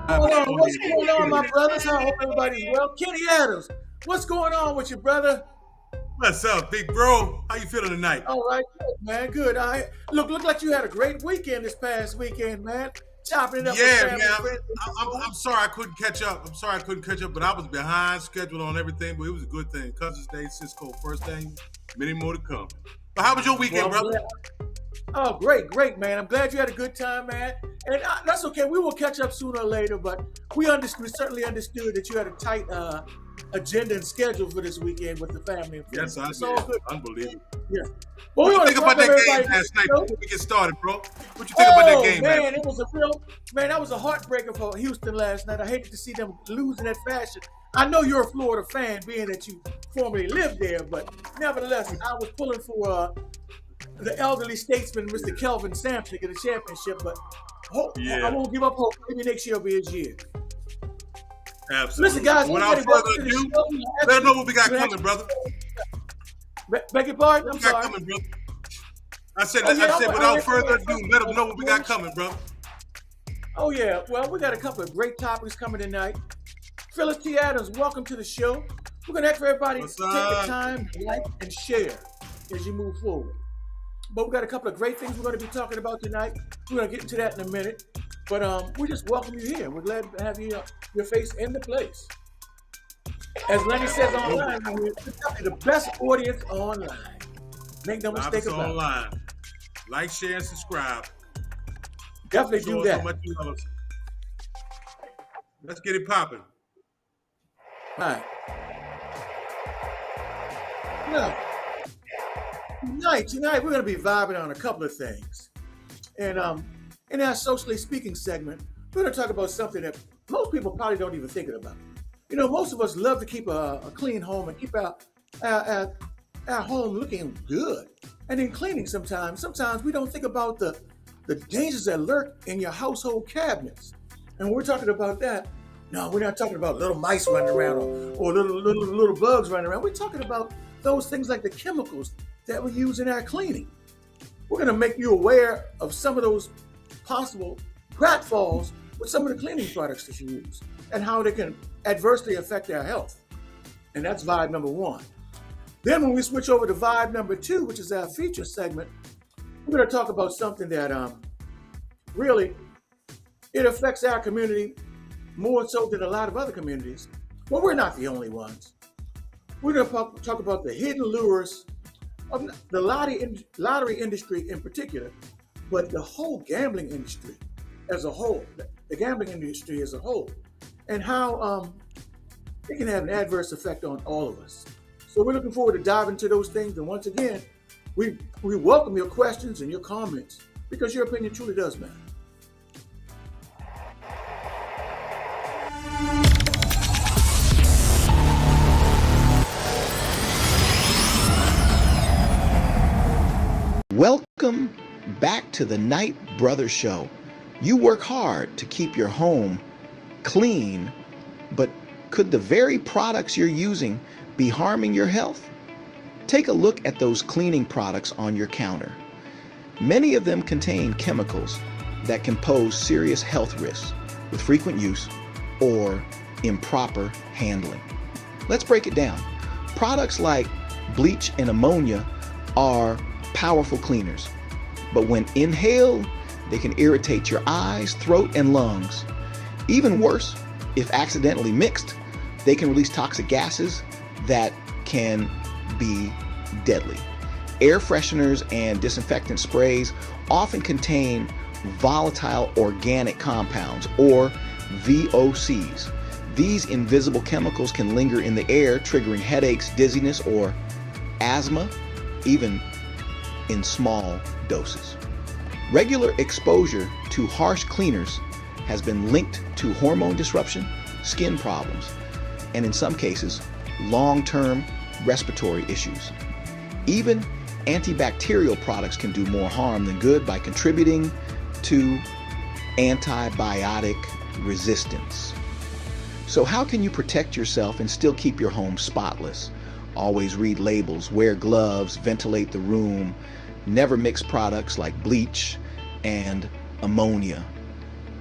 Hold on. What's going on, my brothers? I hope everybody's well. Kenny Adams, what's going on with you, brother? What's up, big bro? How you feeling tonight? All right, good, man. Good. I look like you had a great weekend this past weekend, man. Chopping it up with Yeah, family, man. friends, and I'm food. sorry I couldn't catch up. I'm sorry I couldn't catch up, but I was behind schedule on everything. But it was a good thing. Cousins Day, Cisco first annual, many more to come. But how was your Well, weekend, I'm brother? glad. Oh, great, man. I'm glad you had a good time, man. And that's okay. We will catch up sooner or later, but we certainly understood that you had a tight agenda and schedule for this weekend with the family and friends. Yes, I It's all did. good. Unbelievable. Yeah. Well, we What you want think to about welcome that game everybody to last night the show. before we get started, bro? What you think about that Oh game last man, night? it was that was a heartbreaker for Houston last night. I hated to see them lose in that fashion. I know you're a Florida fan, being that you formerly lived there, but nevertheless, I was pulling for the elderly statesman, Mr. Kelvin Sampson, to get a championship. But I Yeah, won't give up hope. Maybe next year will be his year. Listen, absolutely. guys, But without everybody, welcome further to the ado, show. let us know what we got We're gonna coming, brother. beg your pardon. What I'm we got sorry. coming, brother? I said, Oh I yeah, said, I'll without answer further that ado, first. let them know what we got coming, brother. Oh yeah, well, we got a couple of great topics coming tonight. Phyllis T. Adams, welcome to the show. We're going to ask for everybody to What's take the up? time, like, and share as you move forward. But we've got a couple of great things we're going to be talking about tonight. We're going to get into that in a minute. But we just welcome you here. We're glad to have you, your face in the place. As Lenny says Absolutely. online, we're the best audience online. Make no Find mistake us about it. online. Like, share, and subscribe. Definitely Show do us how that. much you love us. Let's get it popping. All right. Now, tonight we're going to be vibing on a couple of things. And in our socially speaking segment, we're going to talk about something that most people probably don't even think about. You know, most of us love to keep a clean home and keep our, our, our home looking good. And in cleaning sometimes we don't think about the dangers that lurk in your household cabinets. And when we're talking about that, no, we're not talking about little mice running around or little bugs running around. We're talking about those things like the chemicals that we use in our cleaning. We're going to make you aware of some of those possible pratfalls with some of the cleaning products that you use and how they can adversely affect our health. And that's vibe number one. Then when we switch over to vibe number two, which is our feature segment, we're going to talk about something that really it affects our community more so than a lot of other communities. But we're not the only ones. We're going to talk about the hidden lures of the lottery industry in particular, but the whole gambling industry as a whole, the gambling industry as a whole, and how it can have an adverse effect on all of us. So we're looking forward to diving into those things. And once again, we welcome your questions and your comments because your opinion truly does matter. Welcome back to the Night Brother Show. You work hard to keep your home clean, but could the very products you're using be harming your health? Take a look at those cleaning products on your counter. Many of them contain chemicals that can pose serious health risks with frequent use or improper handling. Let's break it down. Products like bleach and ammonia are powerful cleaners, but when inhaled, they can irritate your eyes, throat, and lungs. Even worse, if accidentally mixed, they can release toxic gases that can be deadly. Air fresheners and disinfectant sprays often contain volatile organic compounds, or VOCs. These invisible chemicals can linger in the air, triggering headaches, dizziness, or asthma, even in small doses. Regular exposure to harsh cleaners has been linked to hormone disruption, skin problems, and in some cases, long-term respiratory issues. Even antibacterial products can do more harm than good by contributing to antibiotic resistance. So how can you protect yourself and still keep your home spotless? Always read labels, wear gloves, ventilate the room, never mix products like bleach and ammonia.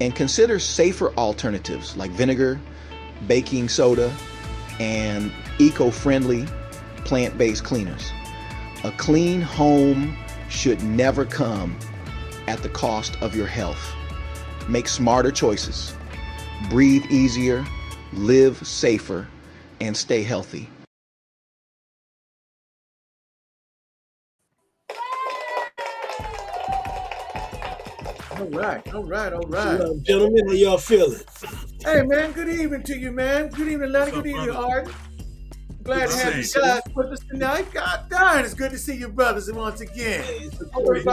And consider safer alternatives like vinegar, baking soda, and eco-friendly plant-based cleaners. A clean home should never come at the cost of your health. Make smarter choices. Breathe easier, live safer, and stay healthy. All right. Gentlemen, how y'all feeling? Hey, man, good evening to you, man. Good evening, Lenny. Good evening, Art. Glad to have you guys with us tonight. God darn, it's good to see you brothers once again. Always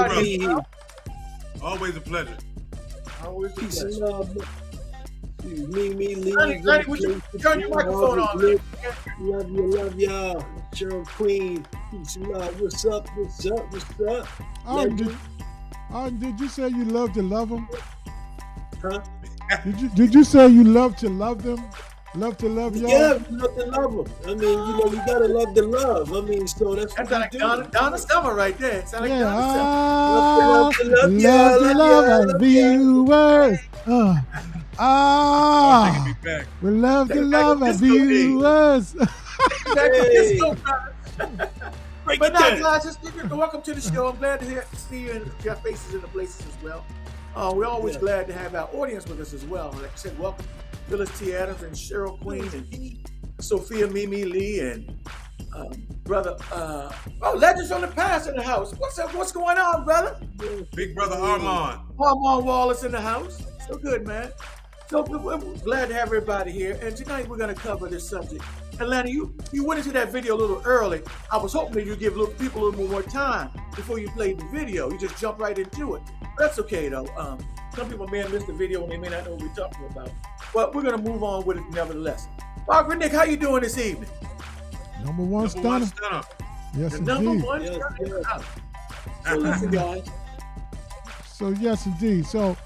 a pleasure. Always a Peace and pleasure. love. Me, Lee. Lenny, would you turn your microphone on? Love y'all. Cheryl Queen. Peace and love. What's up? Did you say you love to love them? Huh? Did you say you love to love them? Love to love y'all? Yeah, we love to love them. I mean, you gotta love the love. I mean, so that's what That's we like do. Donna Summer right there. Sound like Yeah. Donna Summer. Love to love our viewers. We love to love our viewers. Hey. But now, guys, welcome to the show. I'm glad to see you and your faces in the places as well. We're always glad to have our audience with us as well. Like I said, welcome Phyllis T. Adams and Cheryl Queen and Sophia Mimi Lee and brother Legends from the Past in the house. What's up? What's going on, brother? Big brother Armand. Armand Wallace in the house. So good, man. So we're glad to have everybody here. And tonight we're going to cover this subject. Atlanta, you went into that video a little early. I was hoping that you'd give people a little more time before you played the video. You just jumped right into it. That's okay, though. Some people may have missed the video and they may not know what we're talking about. But we're going to move on with it nevertheless. Margaret Nick, how you doing this evening? Number one stunner. Yes, The indeed. number one Yes, stunner. yes. So listen, guys. So yes, indeed. So,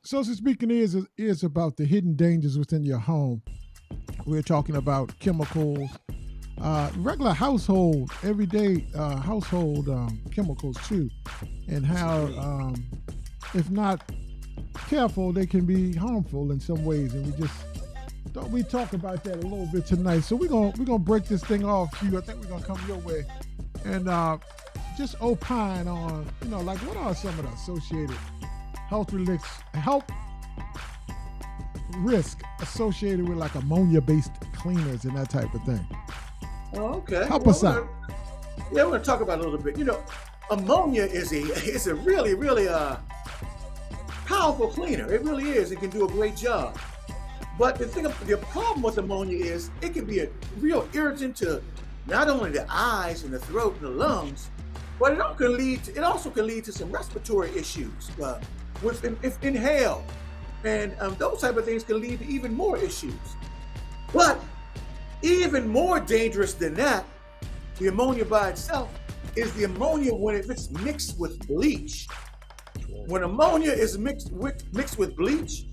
social speaking is about the hidden dangers within your home. We're talking about chemicals, regular household, everyday household chemicals too, and how, if not careful, they can be harmful in some ways. And we just thought we'd talk about that a little bit tonight. So we're gonna break this thing off, Q. I think we're gonna come your way and just opine on, like what are some of the associated health risk associated with like ammonia-based cleaners and that type of thing. Oh, okay. Help us out. We're going to talk about it a little bit. Ammonia is a really, really powerful cleaner. It really is. It can do a great job. But the problem with ammonia is it can be a real irritant to not only the eyes and the throat and the lungs, but it also can lead to some respiratory issues if inhaled. And those type of things can lead to even more issues. But even more dangerous than that, the ammonia by itself, is the ammonia when it's mixed with bleach. When ammonia is mixed with bleach,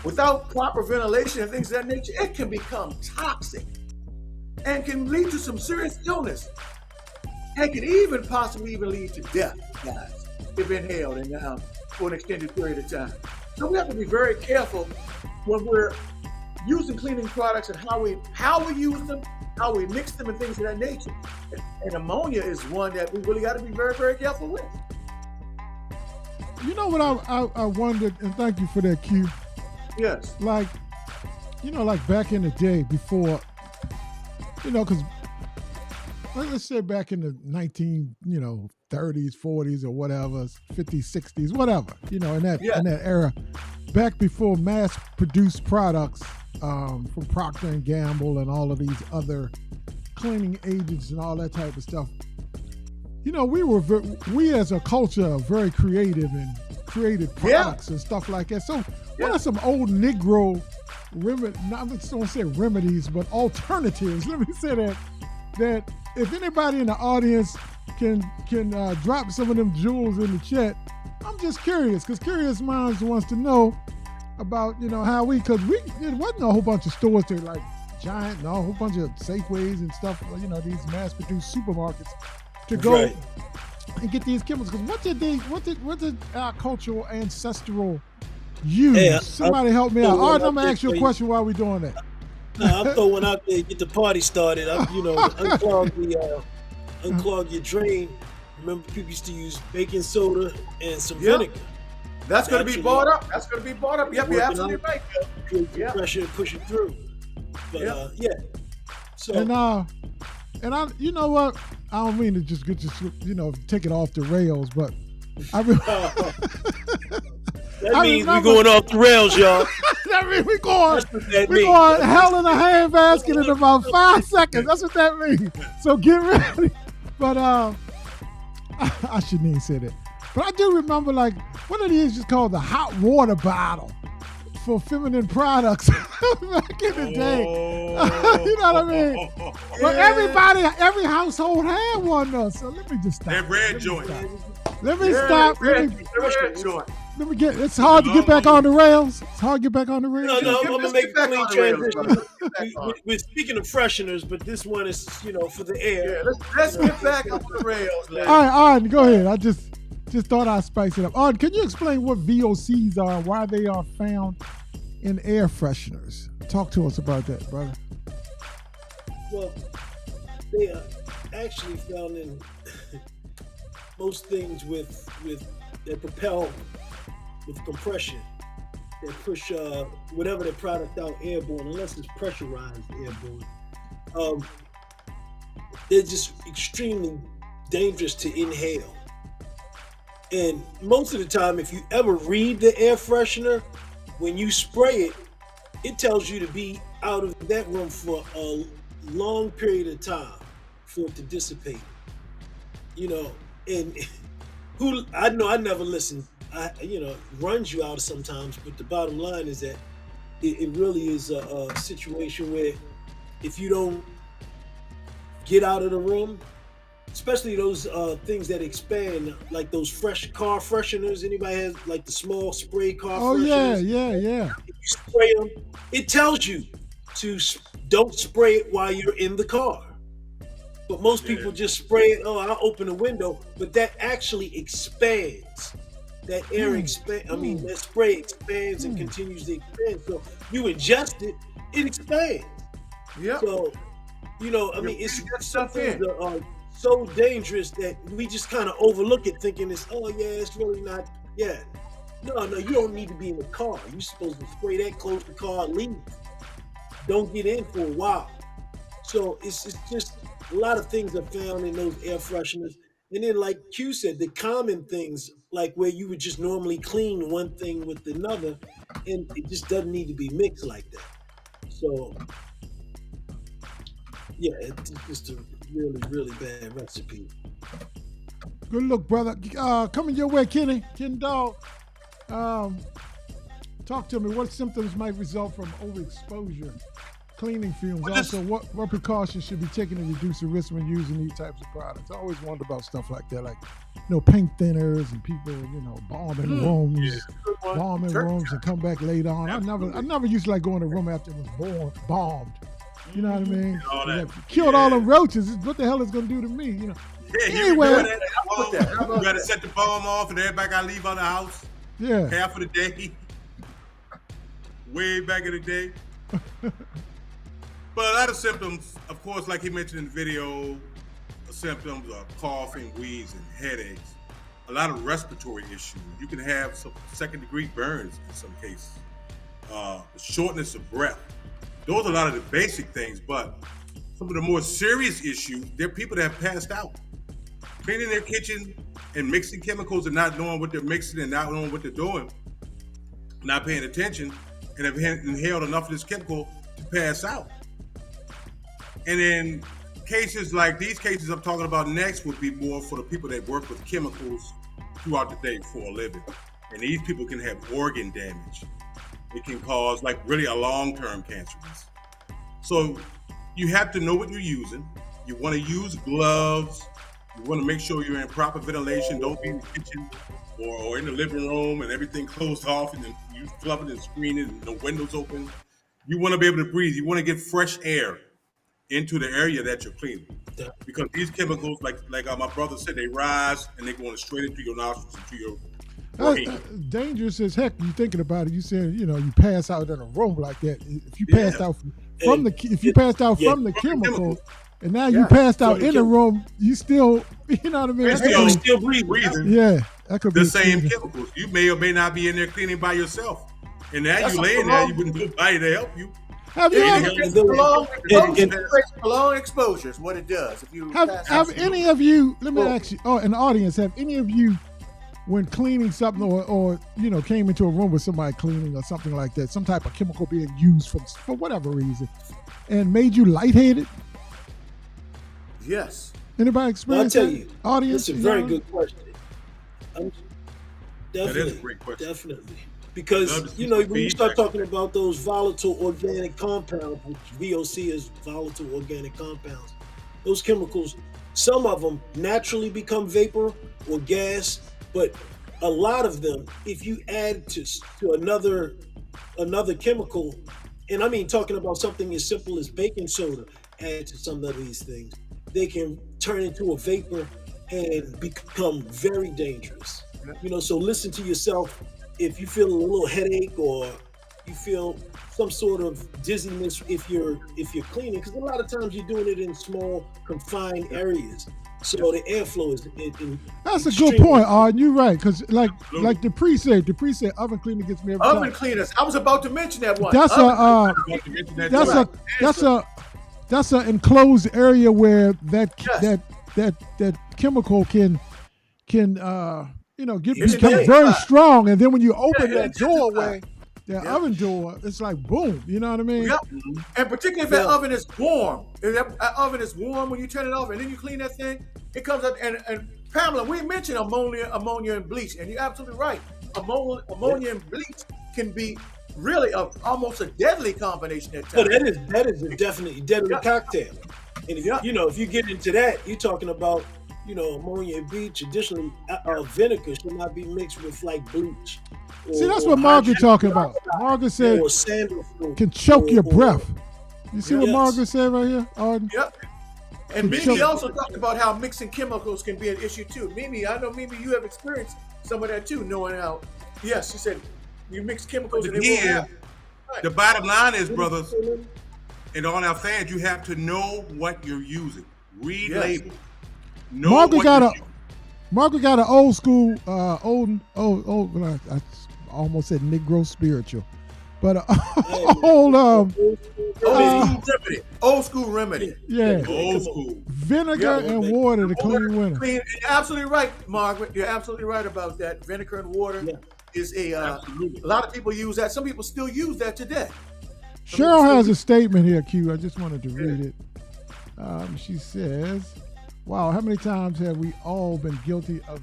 without proper ventilation and things of that nature, it can become toxic and can lead to some serious illness. And can even possibly lead to death, guys, if inhaled and for an extended period of time. So we have to be very careful when we're using cleaning products and how we use them, how we mix them, and things of that nature. And ammonia is one that we really got to be very, very careful with. You know what I wondered, and thank you for that, Q. Yes. Like back in the day before, because let's say back in the 30s, 40s, or whatever, 50s, 60s, whatever, in that era, back before mass-produced products from Procter and Gamble and all of these other cleaning agents and all that type of stuff. We as a culture are very creative and created products and stuff like that. So what are some old Negro remedies, but alternatives? Let me say that if anybody in the audience can drop some of them jewels in the chat, I'm just curious, because curious minds wants to know about, how because it wasn't a whole bunch of stores there like Giant and a whole bunch of Safeways and stuff, these mass-produced supermarkets to go and get these chemicals? Because what did our cultural ancestral use? Hey, Somebody help me out. All right, I'm gonna ask you a question while we're doing that. I'm throwing out there, get the party started. Unclog your drain. Remember, people used to use baking soda and some vinegar. That's going to be bought up. That's going to be bought up. Yep, you're absolutely right. Create the pressure and push it through. But So and I, you know what? I don't mean to just get take it off the rails, but I that means we're going off the rails, y'all. That means we're going hell in a handbasket in about 5 seconds. That's what that means. So get ready. But I shouldn't even say that. But I do remember like one of these just called the hot water bottle for feminine products back in the day. You know what I mean? But every household had one though. So let me just stop. That red joint. Let me stop. Red joint. Let me get. It's hard to get back on the rails. It's hard to get back on the rails. No, I'm gonna make a clean transition. We're speaking of fresheners, but this one is, for the air. Yeah, let's get back on the rails. All right, go ahead. I just thought I'd spice it up. Ard, can you explain what VOCs are and why they are found in air fresheners? Talk to us about that, brother. Well, they are actually found in most things that propel with compression. They push whatever their product out airborne, unless it's pressurized airborne. They're just extremely dangerous to inhale. And most of the time, if you ever read the air freshener, when you spray it, it tells you to be out of that room for a long period of time for it to dissipate. And I know I never listened. It runs you out sometimes, but the bottom line is that it really is a situation where if you don't get out of the room, especially those things that expand, like those fresh car fresheners. Anybody has like the small spray car fresheners? Yeah. If you spray them, it tells you to don't spray it while you're in the car. But most people just spray it. Oh, I'll open the window, but that actually expands. That air expands. I mean, that spray expands and continues to expand. So you ingest it, it expands. Yeah. So, it's something that are so dangerous that we just kind of overlook it, thinking it's really not. Yeah. No, you don't need to be in the car. You're supposed to spray that, close the car, and leave. Don't get in for a while. So it's just a lot of things are found in those air fresheners. And then, like Q said, the common things, like where you would just normally clean one thing with another, and it just doesn't need to be mixed like that. So, yeah, it's just a really, really bad recipe. Good look, brother. Coming your way, Ken Dog. Talk to me. What symptoms might result from overexposure? Cleaning fumes. Also, what precautions should be taken to reduce the risk when using these types of products? I always wondered about stuff like that, like paint thinners and people, bombing rooms and come back later on. I never used to like going to a room after it was bombed. You know what I mean? Killed all them roaches. What the hell is going to do to me? Yeah, anyway, you got to set the bomb off and everybody got to leave out the house. Yeah. Half of the day. Way back in the day. But a lot of symptoms, of course, like he mentioned in the video, symptoms are coughing, wheeze, and headaches. A lot of respiratory issues. You can have some second-degree burns in some cases. Shortness of breath. Those are a lot of the basic things, but some of the more serious issues, there are people that have passed out. Cleaning their kitchen and mixing chemicals and not knowing what they're mixing and not knowing what they're doing, not paying attention, and have inhaled enough of this chemical to pass out. And then cases like these cases I'm talking about next would be more for the people that work with chemicals throughout the day for a living. And these people can have organ damage. It can cause really a long-term cancer risk. So you have to know what you're using. You want to use gloves. You want to make sure you're in proper ventilation. Don't be in the kitchen or in the living room and everything closed off and then you fluff it and screen it and the windows open. You want to be able to breathe. You want to get fresh air into the area that you're cleaning. because these chemicals, like my brother said, they rise and they going straight into your nostrils, into your brain. Dangerous as heck. You thinking about it? You said you pass out in a room like that. If you passed out from the chemical, and now you passed out in the room, you still, you know what I mean? Still breathing. Yeah, that could be the same chemicals. You may or may not be in there cleaning by yourself, and now you laying there, you wouldn't nobody to help you. Have you prolonged exposure is what it does. If you have any of you? Let me ask you. Oh, in the audience, have any of you, when cleaning something, or came into a room with somebody cleaning or something like that, some type of chemical being used for whatever reason, and made you lightheaded? Yes. Anybody experience I'll tell you, audience? It's a very good question. That is a great question. Definitely. Because, when you start talking about those volatile organic compounds, which VOC is volatile organic compounds, those chemicals, some of them naturally become vapor or gas, but a lot of them, if you add to another chemical, and I mean talking about something as simple as baking soda, add to some of these things, they can turn into a vapor and become very dangerous. So listen to yourself. If you feel a little headache or you feel some sort of dizziness if you're cleaning, because a lot of times you're doing it in small confined areas, so the airflow is. That's a good point, Arden. You're right, because like Dupree said, oven cleaner gets me every time. Oven cleaners. I was about to mention that one. That's an enclosed area where that chemical can become very strong, and then when you open that doorway, oven door, it's like boom. You know what I mean? Yep. And particularly if that oven is warm. If that oven is warm when you turn it off, and then you clean that thing, it comes up. And Pamela, we mentioned ammonia, and bleach, and you're absolutely right. Ammonia and bleach can be really almost a deadly combination at times. That is a definitely deadly cocktail. And if you get into that, you're talking about ammonia and bleach. Additionally, vinegar should not be mixed with like bleach. See, that's what Margaret talking about. Margaret said can choke your breath. You see what Margaret said right here, Arden? Yep. And Mimi also talked about how mixing chemicals can be an issue too. Mimi, I know Mimi, you have experienced some of that too, knowing how. Yes, she said you mix chemicals and the bottom line is, brothers, and all our fans, you have to know what you're using. Read labels. Margaret got an old school, I almost said Negro spiritual, but old school remedy. Yeah, old school vinegar and water to clean winter. You're absolutely right, Margaret. You're absolutely right about that. Vinegar and water is a lot of people use that. Some people still use that today. Cheryl has a statement here, Q. I just wanted to read it. She says, wow, how many times have we all been guilty of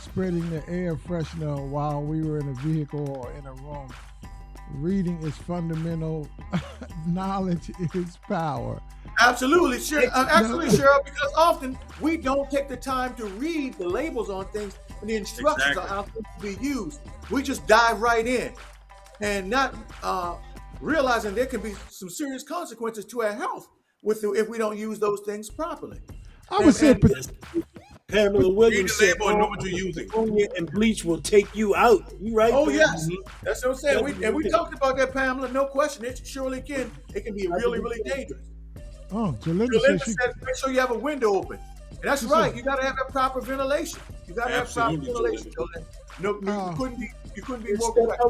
spreading the air freshener while we were in a vehicle or in a room? Reading is fundamental. Knowledge is power. Absolutely, Cheryl, because often we don't take the time to read the labels on things and the instructions on how things to be used. We just dive right in and not realizing there can be some serious consequences to our health if we don't use those things properly. I would say Pamela Williams said, know what you're using. Ammonia and bleach will take you out. You right? Oh, yes. That's what I'm saying. We talked about that, Pamela. No question. It surely can. It can be really, really dangerous. Oh, Jalinda said, make sure you have a window open. And that's right. You got to have that proper ventilation. You got to have proper ventilation. No, you couldn't be more correct.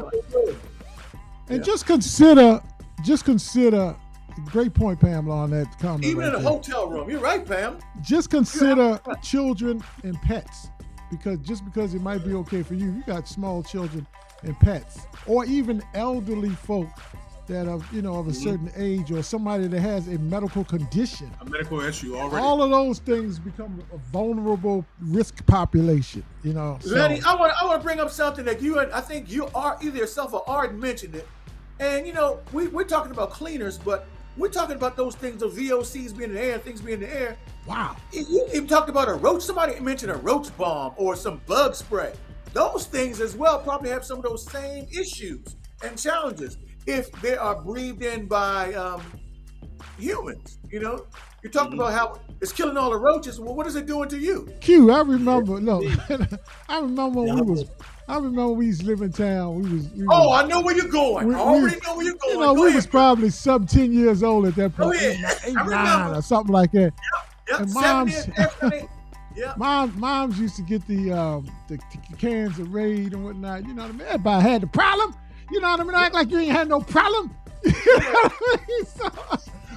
And just consider, great point, Pamela, on that comment. Even in a hotel room. You're right, Pam. Just consider children and pets, because it might be okay for you. You got small children and pets, or even elderly folk that are, of a certain age, or somebody that has a medical condition. A medical issue already. All of those things become a vulnerable risk population, So. Lenny, I want to bring up something that I think you are either yourself or Arden mentioned it. And, we're talking about cleaners, but we're talking about those things, the VOCs being in the air, things being in the air. Wow. You even talked about a roach. Somebody mentioned a roach bomb or some bug spray. Those things as well probably have some of those same issues and challenges if they are breathed in by humans, You talked about how it's killing all the roaches. Well, what is it doing to you? Q, I remember. No, I remember when I remember we used to live in town. I know where you're going. I already know where you're going. You know, we was probably sub 10 years old at that point. Oh, yeah. Eight, I 9 or something like that. Yep. And 70, yeah. moms used to get the cans of Raid and whatnot. You know what I mean? Everybody had the problem. You know what I mean? Act like you ain't had no problem. You know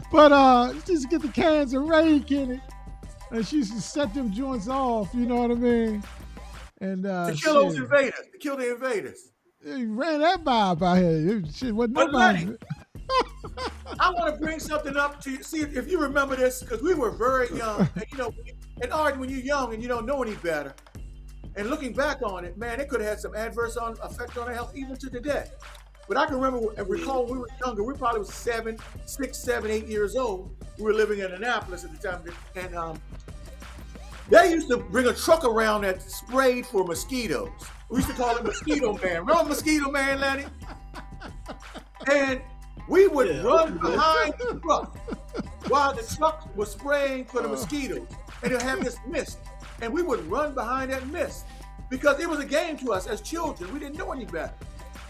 what I mean? She used to get the cans of Raid, Kenny. And she used to set them joints off, you know what I mean? And to kill those invaders. To kill the invaders. He ran that vibe out here. Shit, wasn't nobody. I want to bring something up to you. See if you remember this, because we were very young. And you know, and Arden, when you're young and you don't know any better, and looking back on it, man, it could have had some adverse effect on our health even to today. But I can remember and recall when we were younger, we probably was 6, 7, 8 years old. We were living in Annapolis at the time, and they used to bring a truck around that sprayed for mosquitoes. We used to call it Mosquito Man. Remember Mosquito Man, Lenny? And we would run behind the truck while the truck was spraying for the mosquitoes. And it'll have this mist. And we would run behind that mist because it was a game to us as children. We didn't know any better.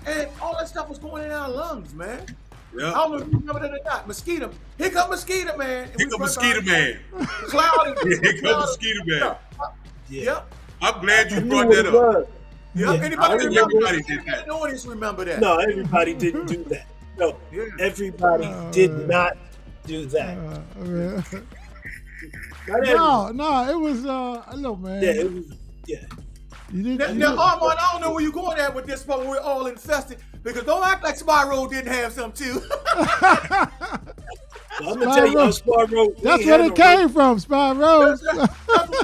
And all that stuff was going in our lungs, man. Yeah. I don't know if you remember that or not. Mosquito. Here come Mosquito Man. Here come Mosquito Man. Cloud. Here come Mosquito Man. Yep. I'm glad you brought that up. Yep. Anybody remember everybody did that. No one just remember that. No, everybody didn't do that. No, everybody did not do that. No, it was look, man. Yeah, it was. Yeah. Now, Armand, I don't know where you're going at with this, but we're all infested. Because don't act like Spyro didn't have some too. I'm gonna tell you, Spyro. That's where it came from, Spyro.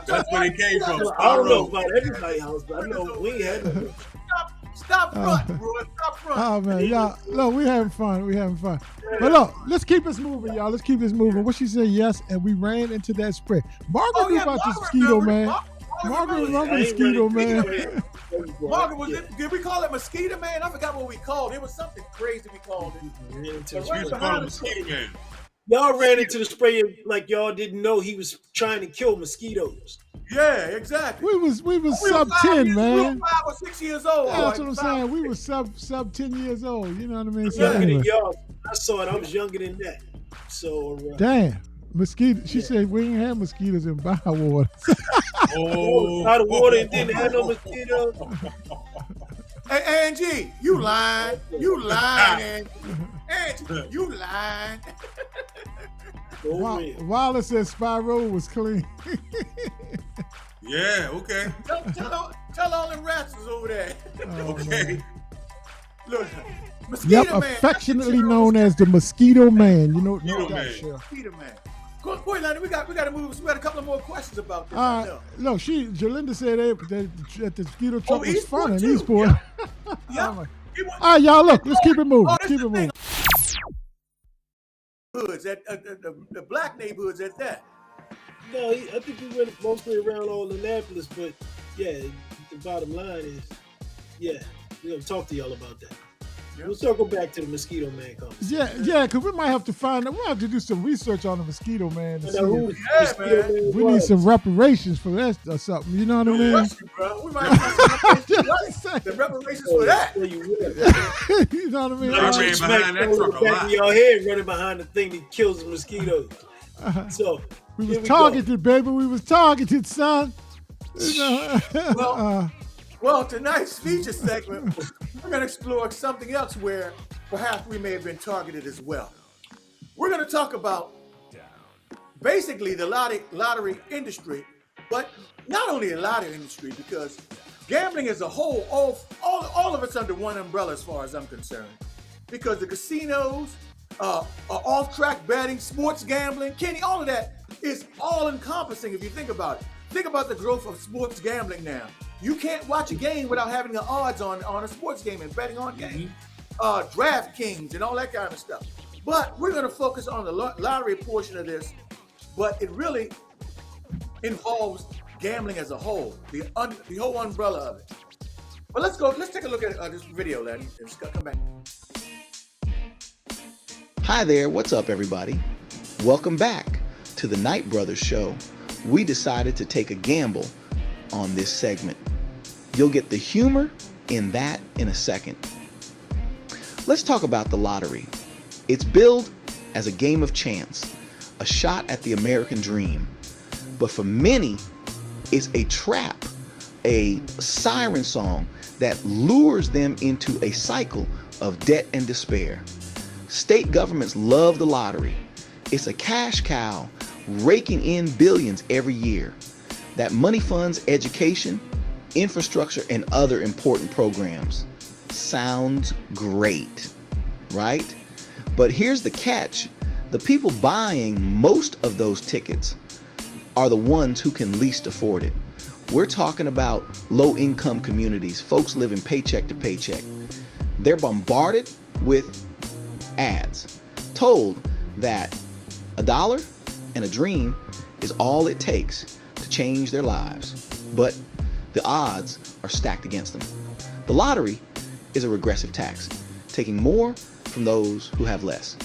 That's where it came from. I don't know about everybody's house, but I know we had them. Stop front, bro. Stop front. Oh man, y'all, look, we having fun. But look, let's keep this moving, y'all. Let's keep this moving. What she said, yes, and we ran into that spray. Margaret knew about this Mosquito Man. Margaret remember Mosquito Man. Margaret, did we call it Mosquito Man? I forgot what we called it. It was something crazy we called it. We used to call him Mosquito Man. Y'all ran into the spray like y'all didn't know he was trying to kill mosquitoes. Yeah, exactly. We was sub 10, man. We were 5 or 6 years old. Yeah, that's what I'm saying. We were sub 10 years old. You know what I mean? So, younger than y'all. I saw it. I was younger than that. So damn. Mosquito. She said we ain't had mosquitoes in Bywater. Out of water and didn't have no mosquitoes. Hey, Angie, you lying. You lying, Angie, you lying. Wallace said Spyro was clean. Yeah, okay. Tell all them rascals over there. Okay. Man. Look, Mosquito Man. Affectionately known as the Mosquito Man. You know, Mosquito Man. Go ahead, Lenny. We got to move. We got a couple of more questions about this. Look, Jalinda said that the mosquito truck was fun in Eastport. Yeah. All right, y'all. Look, let's keep it moving. Keep it moving. Hoods at the black neighborhoods at that. No, I think we went mostly around all Annapolis, but yeah, the bottom line is, we're gonna talk to y'all about that. Yep. We'll circle back to the Mosquito Man conversation. Yeah, because we might have to we'll have to do some research on the Mosquito Man. We need some reparations for that or something. You know what I mean? We might have the reparations for that. You know what I mean? I ran behind that truck a lot. Y'all head running behind the thing that kills the mosquitoes. So we was targeted, baby. We was targeted, son. Well, tonight's feature segment, we're going to explore something else where perhaps we may have been targeted as well. We're going to talk about basically the lottery industry, but not only the lottery industry, because gambling as a whole, all of it's under one umbrella as far as I'm concerned. Because the casinos, off-track betting, sports gambling, Kenny, all of that is all-encompassing if you think about it. Think about the growth of sports gambling now. You can't watch a game without having the odds on a sports game and betting on games. DraftKings and all that kind of stuff. But we're going to focus on the lottery portion of this, but it really involves gambling as a whole, the whole umbrella of it. But let's take a look at this video, Lenny, and come back. Hi there, what's up everybody? Welcome back to the Knight Brothers show, we decided to take a gamble on this segment. You'll get the humor in that in a second. Let's talk about the lottery. It's billed as a game of chance, a shot at the American dream. But for many, it's a trap, a siren song that lures them into a cycle of debt and despair. State governments love the lottery. It's a cash cow raking in billions every year. That money funds education, infrastructure, and other important programs. Sounds great, right? But here's the catch. The people buying most of those tickets are the ones who can least afford it. We're talking about low-income communities, folks living paycheck to paycheck. They're bombarded with ads, told that $1 and a dream is all it takes to change their lives. But the odds are stacked against them. The lottery is a regressive tax, taking more from those who have less.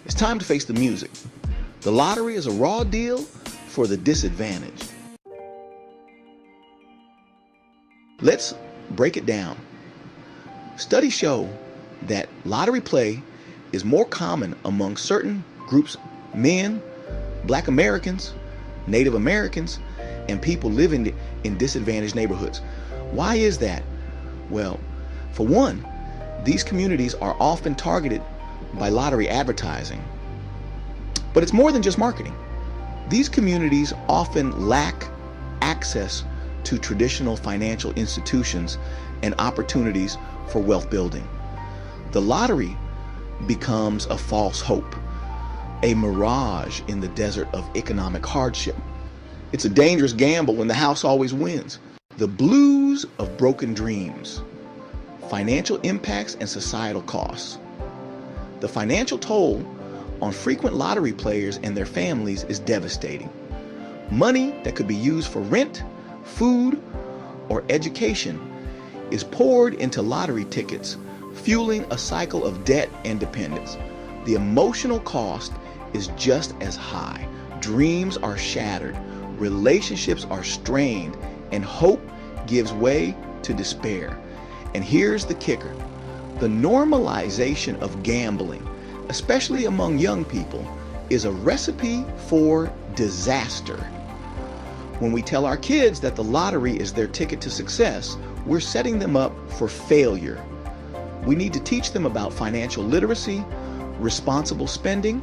It's time to face the music. The lottery is a raw deal for the disadvantaged. Let's break it down. Studies show that lottery play is more common among certain groups: men, Black Americans, Native Americans, and people living in disadvantaged neighborhoods. Why is that? Well, for one, these communities are often targeted by lottery advertising. But it's more than just marketing. These communities often lack access to traditional financial institutions and opportunities for wealth building. The lottery becomes a false hope, a mirage in the desert of economic hardship. It's a dangerous gamble when the house always wins. The blues of broken dreams, financial impacts, and societal costs. The financial toll on frequent lottery players and their families is devastating. Money that could be used for rent, food, or education is poured into lottery tickets, fueling a cycle of debt and dependence. The emotional cost is just as high. Dreams are shattered, relationships are strained, and hope gives way to despair. And here's the kicker. The normalization of gambling, especially among young people, is a recipe for disaster. When we tell our kids that the lottery is their ticket to success, we're setting them up for failure. We need to teach them about financial literacy, responsible spending,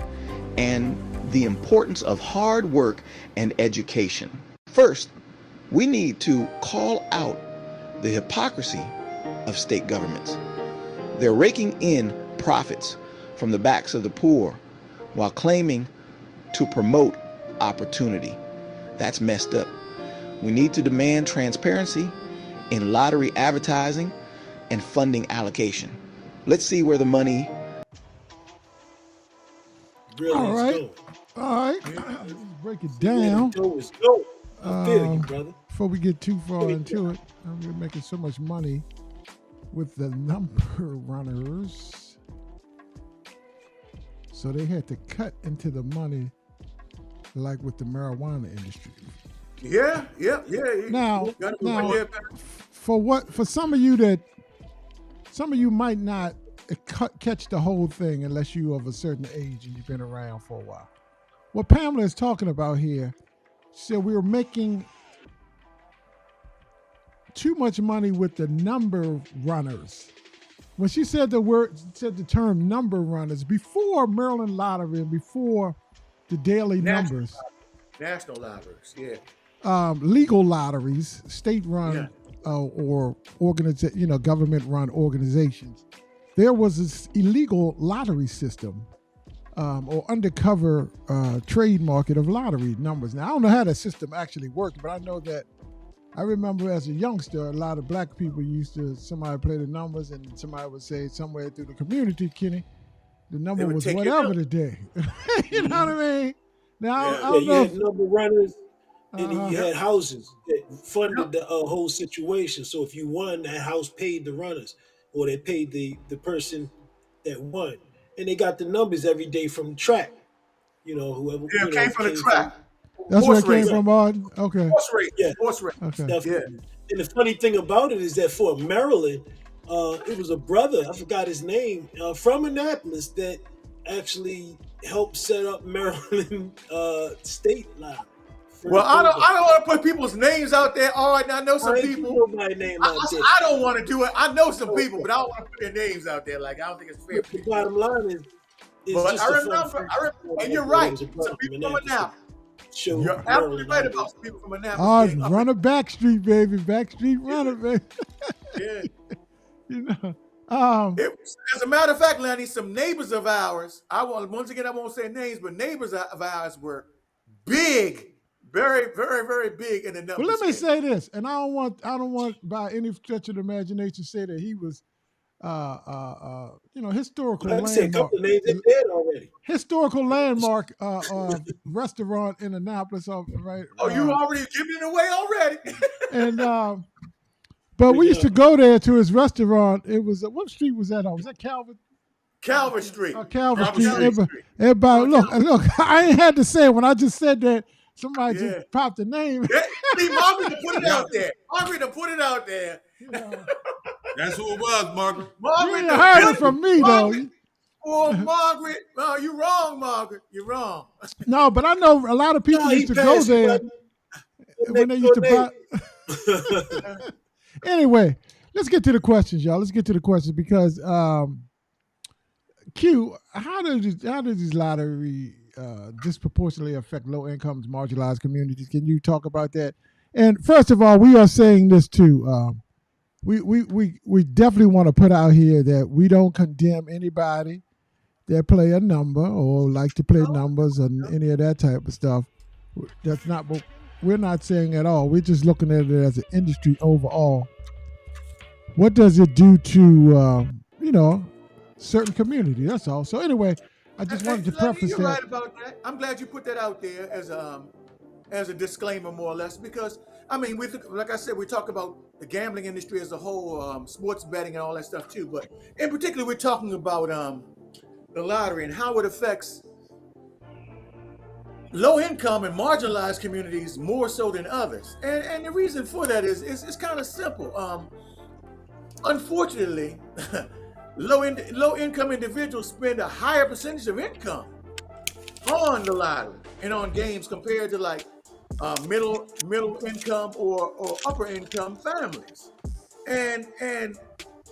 and the importance of hard work and education. First, we need to call out the hypocrisy of state governments. They're raking in profits from the backs of the poor while claiming to promote opportunity. That's messed up. We need to demand transparency in lottery advertising and funding allocation. Let's see where the money. Really All is right. going. All right. Let's break it down. Is going. I feel you, brother. Before we get too far into it, we're making so much money with the number runners. So they had to cut into the money like with the marijuana industry. Yeah. Now, Yeah. for some of you might not catch the whole thing unless you're of a certain age and you've been around for a while. What Pamela is talking about here, she said we were making too much money with the number runners. When she said the term number runners, before Maryland Lottery and before the daily numbers, National lotteries, yeah. Legal lotteries, state-run or government-run organizations, there was this illegal lottery system or undercover trade market of lottery numbers. Now, I don't know how that system actually worked, but I know that I remember as a youngster, a lot of black people somebody play the numbers and somebody would say somewhere through the community, Kenny, the number was whatever today. You know what I mean? Now, I don't you know had number runners, and then you had houses that funded the whole situation. So if you won, that house paid the runners, or they paid the person that won, and they got the numbers every day from the track. whoever. Yeah, it came from the track. That's where Horse it came racing. from, Martin. Okay. Horse race. Yeah. Horse race. Okay. Definitely. And the funny thing about it is that for Maryland, it was a brother, I forgot his name, from Annapolis that actually helped set up Maryland state law. Well, I don't want to put people's names out there. All right, now I know some I people. know my name out there. I don't want to do it. I know some people, but I don't want to put their names out there. Like, I don't think it's fair. The bottom line is But just I a fun remember, fact. and you're right. There was a Some brother people from from Annapolis. Show You're absolutely Maryland right how about it some people from Annapolis. Oh, run a backstreet, baby. Backstreet runner, baby. Yeah. You know. As a matter of fact, Lenny, some neighbors of ours, once again, I won't say names, but neighbors of ours were big, very, very, very big in the numbers. Well, let me say this, and I don't want by any stretch of the imagination say that he was historical Like I said, a landmark. couple of names are dead already. Historical landmark restaurant in Annapolis, right? Oh, you already giving it away already. And but we used to go there to his restaurant. It was what street was that on? Was that Calvin? Calvin Street. Calvin Street. Everybody, look, I ain't had to say it. When I just said that, somebody just popped the name. See, Margaret put it out there. Margaret put it out there. That's who it was, Margaret. You ain't heard it from me, though. Oh, Margaret. Oh, you're wrong, Margaret. You're wrong. No, but I know a lot of people used to go there when they used to buy. Anyway, let's get to the questions, y'all. Let's get to the questions because Q, how does this lottery disproportionately affect low incomes, marginalized communities? Can you talk about that? And first of all, we are saying this too. We definitely want to put out here that we don't condemn anybody that play a number or like to play numbers and any of that type of stuff. That's not what we're not saying at all. We're just looking at it as an industry overall. What does it do to certain community? That's all. So anyway, I just wanted to preface you're that. Right about that. I'm glad you put that out there as a disclaimer, more or less, because I mean, like I said, we talk about the gambling industry as a whole, sports betting and all that stuff too. But in particular, we're talking about the lottery and how it affects low income and marginalized communities more so than others. And the reason for that is it's kind of simple. Unfortunately, low income individuals spend a higher percentage of income on the lottery and on games compared to like middle income or upper income families. And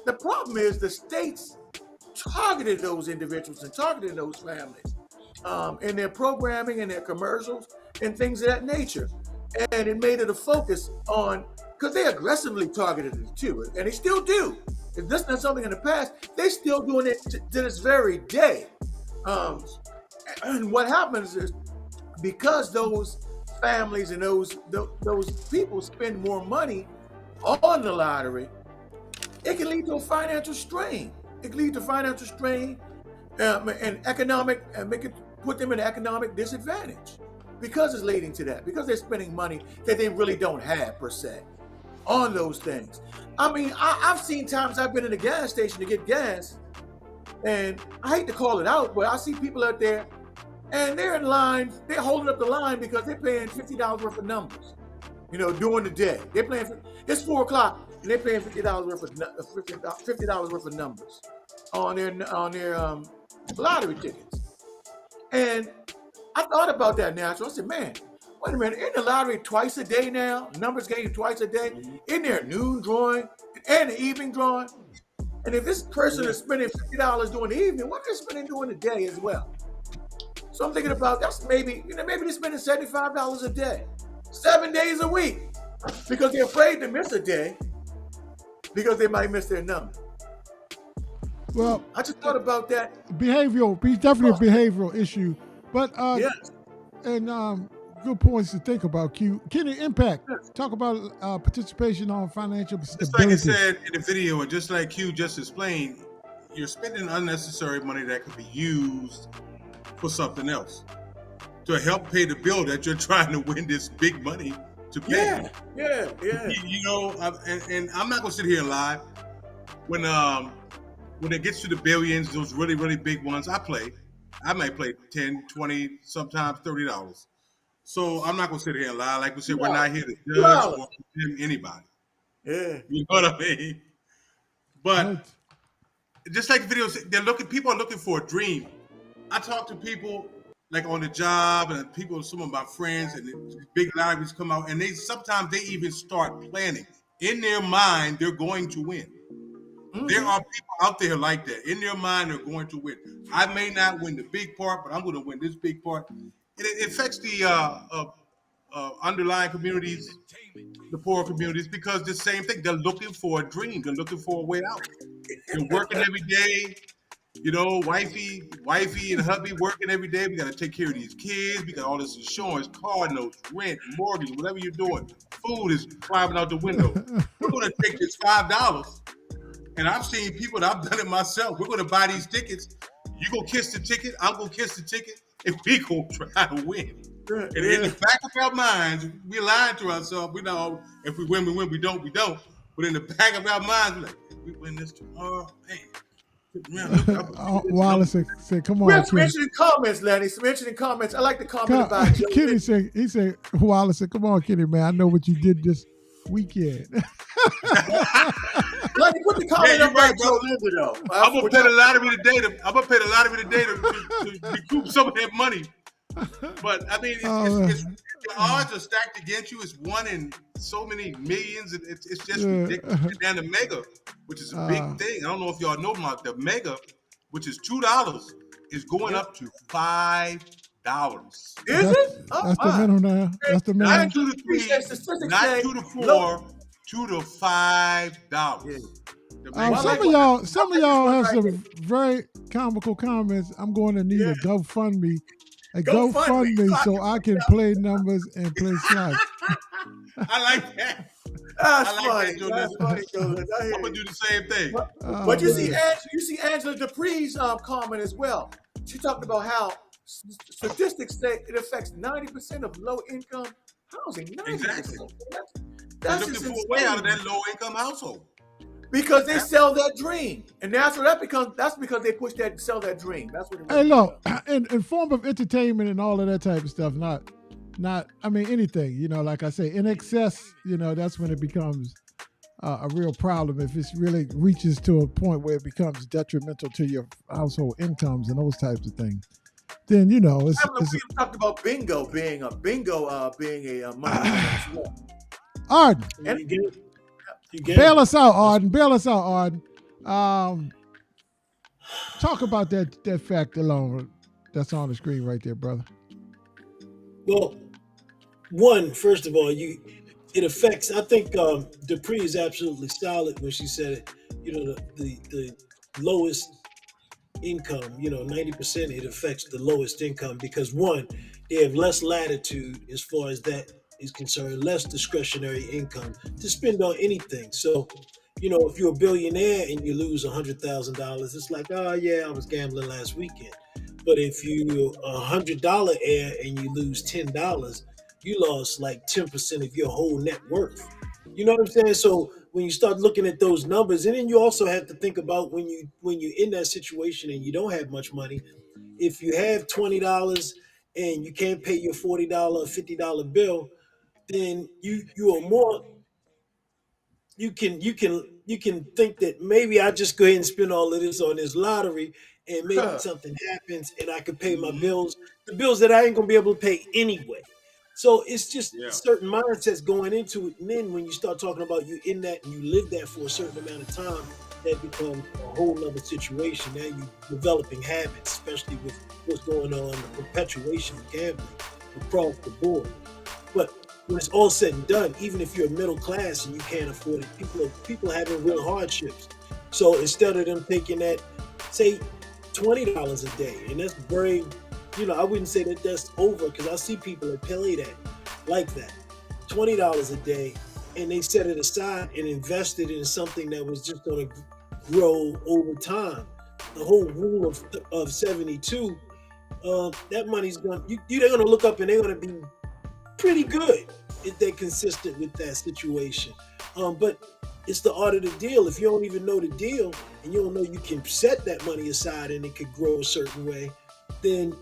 the problem is the states targeted those individuals and targeted those families in their programming and their commercials and things of that nature. And it made it a focus on, because they aggressively targeted it too, and they still do. If that's not something in the past, they're still doing it to this very day. And what happens is, because those families and those people spend more money on the lottery, it can lead to a financial strain. It can lead to financial strain and economic, and put them in an economic disadvantage because it's leading to that, because they're spending money that they really don't have per se on those things. I mean, I've seen times I've been in a gas station to get gas, and I hate to call it out, but I see people out there and they're in line, they're holding up the line because they're paying $50 worth of numbers, during the day. They're playing, it's 4 o'clock, and they're paying $50 worth of numbers on their lottery tickets. And I thought about that now. So I said, man, wait a minute, isn't the lottery twice a day now? Numbers game twice a day? Isn't there a noon drawing and an evening drawing? And if this person is spending $50 during the evening, what are they spending during the day as well? So I'm thinking about that's maybe they're spending $75 a day, 7 days a week, because they're afraid to miss a day because they might miss their number. Well, I just thought about that. Definitely a behavioral issue. But yes. And good points to think about, Q. Kenny, impact. Talk about participation on financial stability. Just like I said in the video, and just like Q just explained, you're spending unnecessary money that could be used for something else to help pay the bill that you're trying to win this big money to pay. Yeah. And I'm not gonna sit here and lie. When it gets to the billions, those really, really big ones, I play. I might play 10, 20, sometimes $30. So I'm not gonna sit here and lie. Like we said, we're No, not here to judge $2. or condemn anybody. Yeah. You know what I mean? But But just like the video said, people are looking for a dream. I talk to people like on the job and people, some of my friends, and the big lotteries come out, and sometimes they even start planning. In their mind, they're going to win. There are people out there like that. In their mind, they're going to win. I may not win the big part, but I'm going to win this big part. And it affects the underlying communities, the poor communities, because the same thing. They're looking for a dream. They're looking for a way out. They're working every day. You know, wifey and hubby working every day. We got to take care of these kids. We got all this insurance, car notes, rent, mortgage, whatever you're doing. Food is climbing out the window. We're going to take this $5. And I've seen people that I've done it myself. We're going to buy these tickets. You go kiss the ticket. I'm going to kiss the ticket. And we going to try to win. And in the back of our minds, we're lying to ourselves. We know if we win, we win. We don't, we don't. But in the back of our minds, we're like, if we win this tomorrow, man. Wallace said, "Come on, We have some Kenny." interesting comments, Lenny. Some interesting comments. I like the comment about Joe. Kenny said, Wallace said, "Come on, Kenny, man. I know what you did this weekend." Lenny, put the comment up right, about Joe Linda, though. I'm gonna pay the lottery today. I'm gonna pay the lottery today to recoup some of that money. But I mean, the odds are stacked against you. It's one in so many millions. It's just ridiculous. And the mega, which is a big thing. I don't know if y'all know about the mega, which is $2, is going up to $5. Is it? That's the minimum now. That's the minimum. Not 2 to 3, not 2 to 4, $2 to $5. Some of y'all have some very comical comments. I'm going to need a GoFundMe. A GoFundMe so I can play numbers and play slots. I like that. That's I funny. like that, That's funny, Joe Linda. I hear I'm gonna do the same thing. But you see Angela Dupree's comment as well. She talked about how statistics say it affects 90% of low-income housing. 90%. Exactly. That's looking just for a way out of that low-income household. Because they sell that dream, and that's what that becomes. That's because they push that sell that dream. That's what. Hey, look, in form of entertainment and all of that type of stuff, not. I mean, anything. You know, like I say, in excess. You know, that's when it becomes a real problem. If it really reaches to a point where it becomes detrimental to your household incomes and those types of things, then you know it's. We talked about bingo being a money. Arden. Bail us out, Arden. Talk about that fact alone that's on the screen right there, brother. Well, first of all, it affects. I think Dupree is absolutely solid when she said it. You know, the lowest income. 90%. It affects the lowest income because they have less latitude as far as that is concerned, less discretionary income to spend on anything. So, if you're a billionaire and you lose $100,000, it's like, oh yeah, I was gambling last weekend. But if you're $100 heir and you lose $10, you lost like 10% of your whole net worth. You know what I'm saying? So when you start looking at those numbers, and then you also have to think about when you're in that situation and you don't have much money, if you have $20 and you can't pay your $40 or $50 bill, then you are more. You can think that maybe I just go ahead and spend all of this on this lottery, and maybe something happens and I can pay my bills, the bills that I ain't gonna be able to pay anyway. So it's just certain mindsets going into it, and then when you start talking about you in that and you live that for a certain amount of time, that becomes a whole nother situation. Now you're developing habits, especially with what's going on, the perpetuation of gambling across the board. But when it's all said and done, even if you're middle class and you can't afford it, people are having real hardships. So instead of them taking that, say, $20 a day, and that's very, I wouldn't say that that's over because I see people that play that like that, $20 a day, and they set it aside and invested in something that was just going to grow over time. The whole rule of 72, that money's going, they're going to look up and they're going to be pretty good if they're consistent with that situation. But it's the art of the deal. If you don't even know the deal and you don't know you can set that money aside and it could grow a certain way, then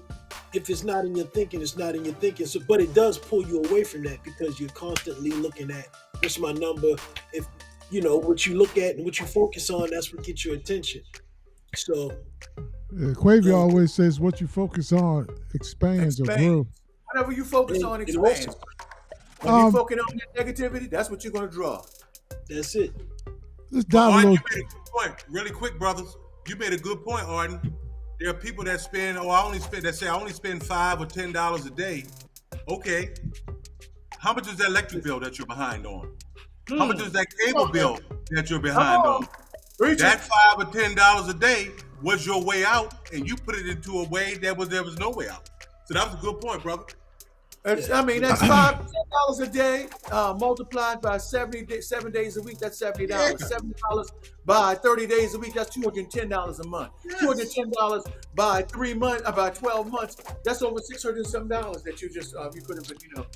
if it's not in your thinking, it's not in your thinking. So, but it does pull you away from that because you're constantly looking at what's my number. If what you look at and what you focus on, that's what gets your attention. So, Quavy always says, "What you focus on expands or grows." Whatever you focus on expands. When you focus on that negativity, that's what you're going to draw. That's it. Let's dive a little. You made a good point, really quick, brothers. You made a good point, Arden. There are people that spend, I only spend $5 or $10 a day. Okay, how much is that electric bill that you're behind on? How much is that cable bill that you're behind on? That $5 or $10 a day was your way out, and you put it into a way there was no way out. So that was a good point, brother. That's $5-$10 a day multiplied by 7 days a week. That's $70. $70 by 30 days a week. That's $210 a month. Yes. $210 by 12 months. That's over $600 that you just you could have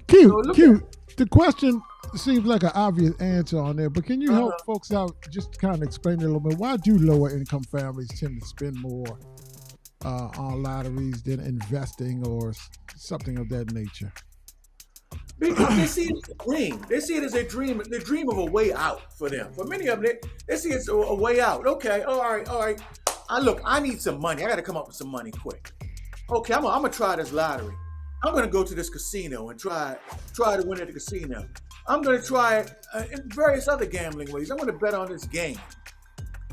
Q. The question seems like an obvious answer on there, but can you help folks out? Just kind of explain it a little bit. Why do lower income families tend to spend more on lotteries than investing or something of that nature? Because they see it as a dream. They see it as a dream. The dream of a way out for them. For many of them, they see it's a way out. Okay, all right. I need some money. I got to come up with some money quick. Okay, I'm gonna try this lottery. I'm gonna go to this casino and try to win at the casino. I'm gonna try it in various other gambling ways. I'm gonna bet on this game.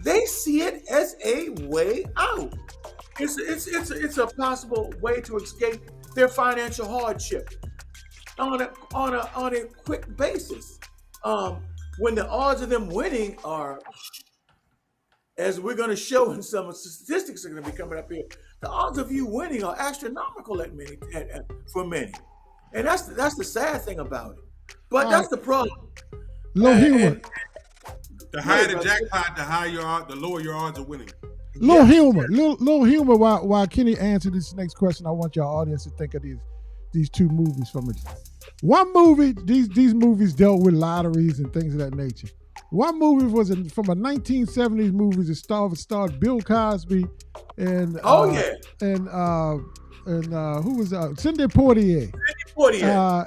They see it as a way out. It's a possible way to escape their financial hardship on a quick basis. When the odds of them winning are, as we're going to show in some statistics that are going to be coming up here, the odds of you winning are astronomical for many, and that's the sad thing about it. But that's the problem. Low humor. The higher the jackpot, the lower your odds of winning. Little humor while Kenny answered this next question. I want your audience to think of these two movies from it. One movie, these movies dealt with lotteries and things of that nature. One movie was from a 1970s movie that starred Bill Cosby and who was Sidney Poitier.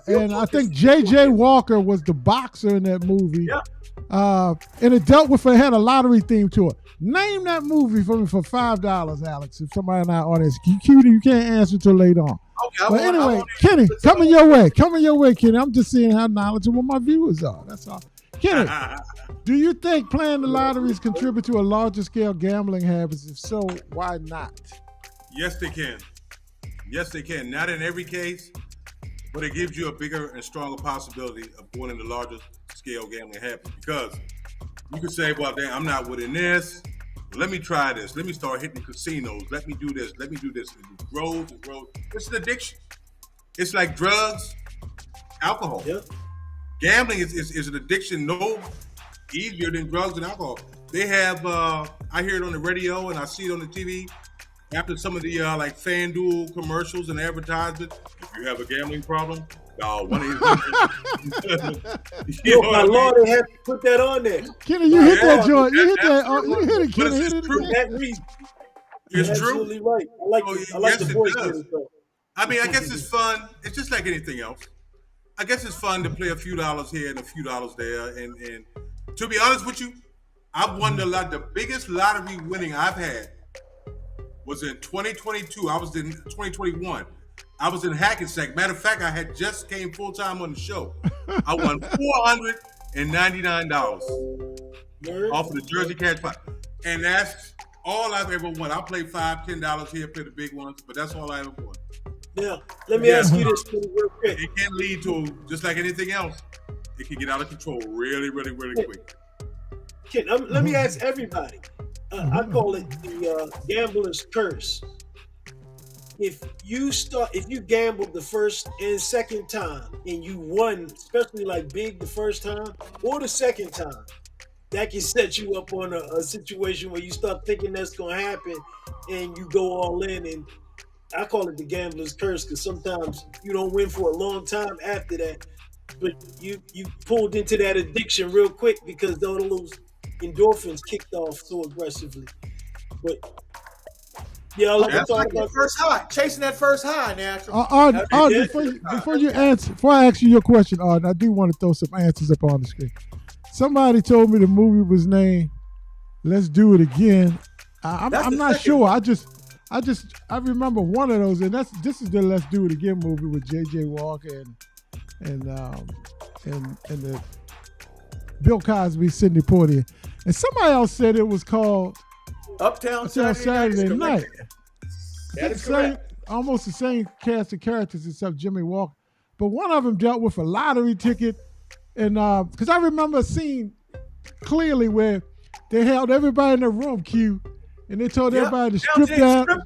And I think J.J. Walker was the boxer in that movie. Yeah. And it had a lottery theme to it. Name that movie for me for $5, Alex. If somebody in our audience, Cutie, you can't answer till later on. Okay, but anyway, Kenny, coming your way, Kenny. I'm just seeing how knowledgeable my viewers are. That's all. Kenny, do you think playing the lotteries contribute to a larger scale gambling habits? If so, why not? Yes, they can. Yes, they can. Not in every case, but it gives you a bigger and stronger possibility of going into larger scale gambling habits, because you can say, well, damn, I'm not winning this. Let me try this. Let me start hitting casinos. Let me do this. Let me do this. It grows. It's an addiction. It's like drugs, alcohol. Yep. Gambling is an addiction no easier than drugs and alcohol. They have, I hear it on the radio and I see it on the TV. After some of the like FanDuel commercials and advertisements, if you have a gambling problem, one of these. My Lord, they have to put that on there. Kenny, you hit that joint. You hit that. You hit it, Kenny. It's true. It's absolutely true. Right. I like the voice. I mean, I guess it's fun. It's just like anything else. I guess it's fun to play a few dollars here and a few dollars there. And to be honest with you, I've won the biggest lottery winning I've had was in 2022. I was in 2021. I was in Hackensack. Matter of fact, I had just came full time on the show. I won $499 off of the Jersey Cash Pot, and that's all I've ever won. I play $5, $10 here, play the big ones, but that's all I ever won. Yeah, let me ask you this real quick. It can lead to, just like anything else, it can get out of control really, really, really quick. Ken, let me ask everybody. I call it the gambler's curse. If you gambled the first and second time and you won, especially like big the first time or the second time, that can set you up on a situation where you start thinking that's going to happen and you go all in. And I call it the gambler's curse because sometimes you don't win for a long time after that, but you pulled into that addiction real quick because all those endorphins kicked off so aggressively. But Yeah, I like to That's talk like about First high, chasing that first high, natural. Art, Yeah. before I ask you your question, Art, I do want to throw some answers up on the screen. Somebody told me the movie was named "Let's Do It Again." I'm That's the not second sure. one. I remember one of those, and this is the "Let's Do It Again" movie with J.J. Walker and the Bill Cosby, Sidney Poitier, and somebody else said it was called Uptown Saturday Night. That is correct. Almost the same cast of characters except Jimmy Walker, but one of them dealt with a lottery ticket, and because I remember a scene clearly where they held everybody in the room, Q, and they told everybody to strip down to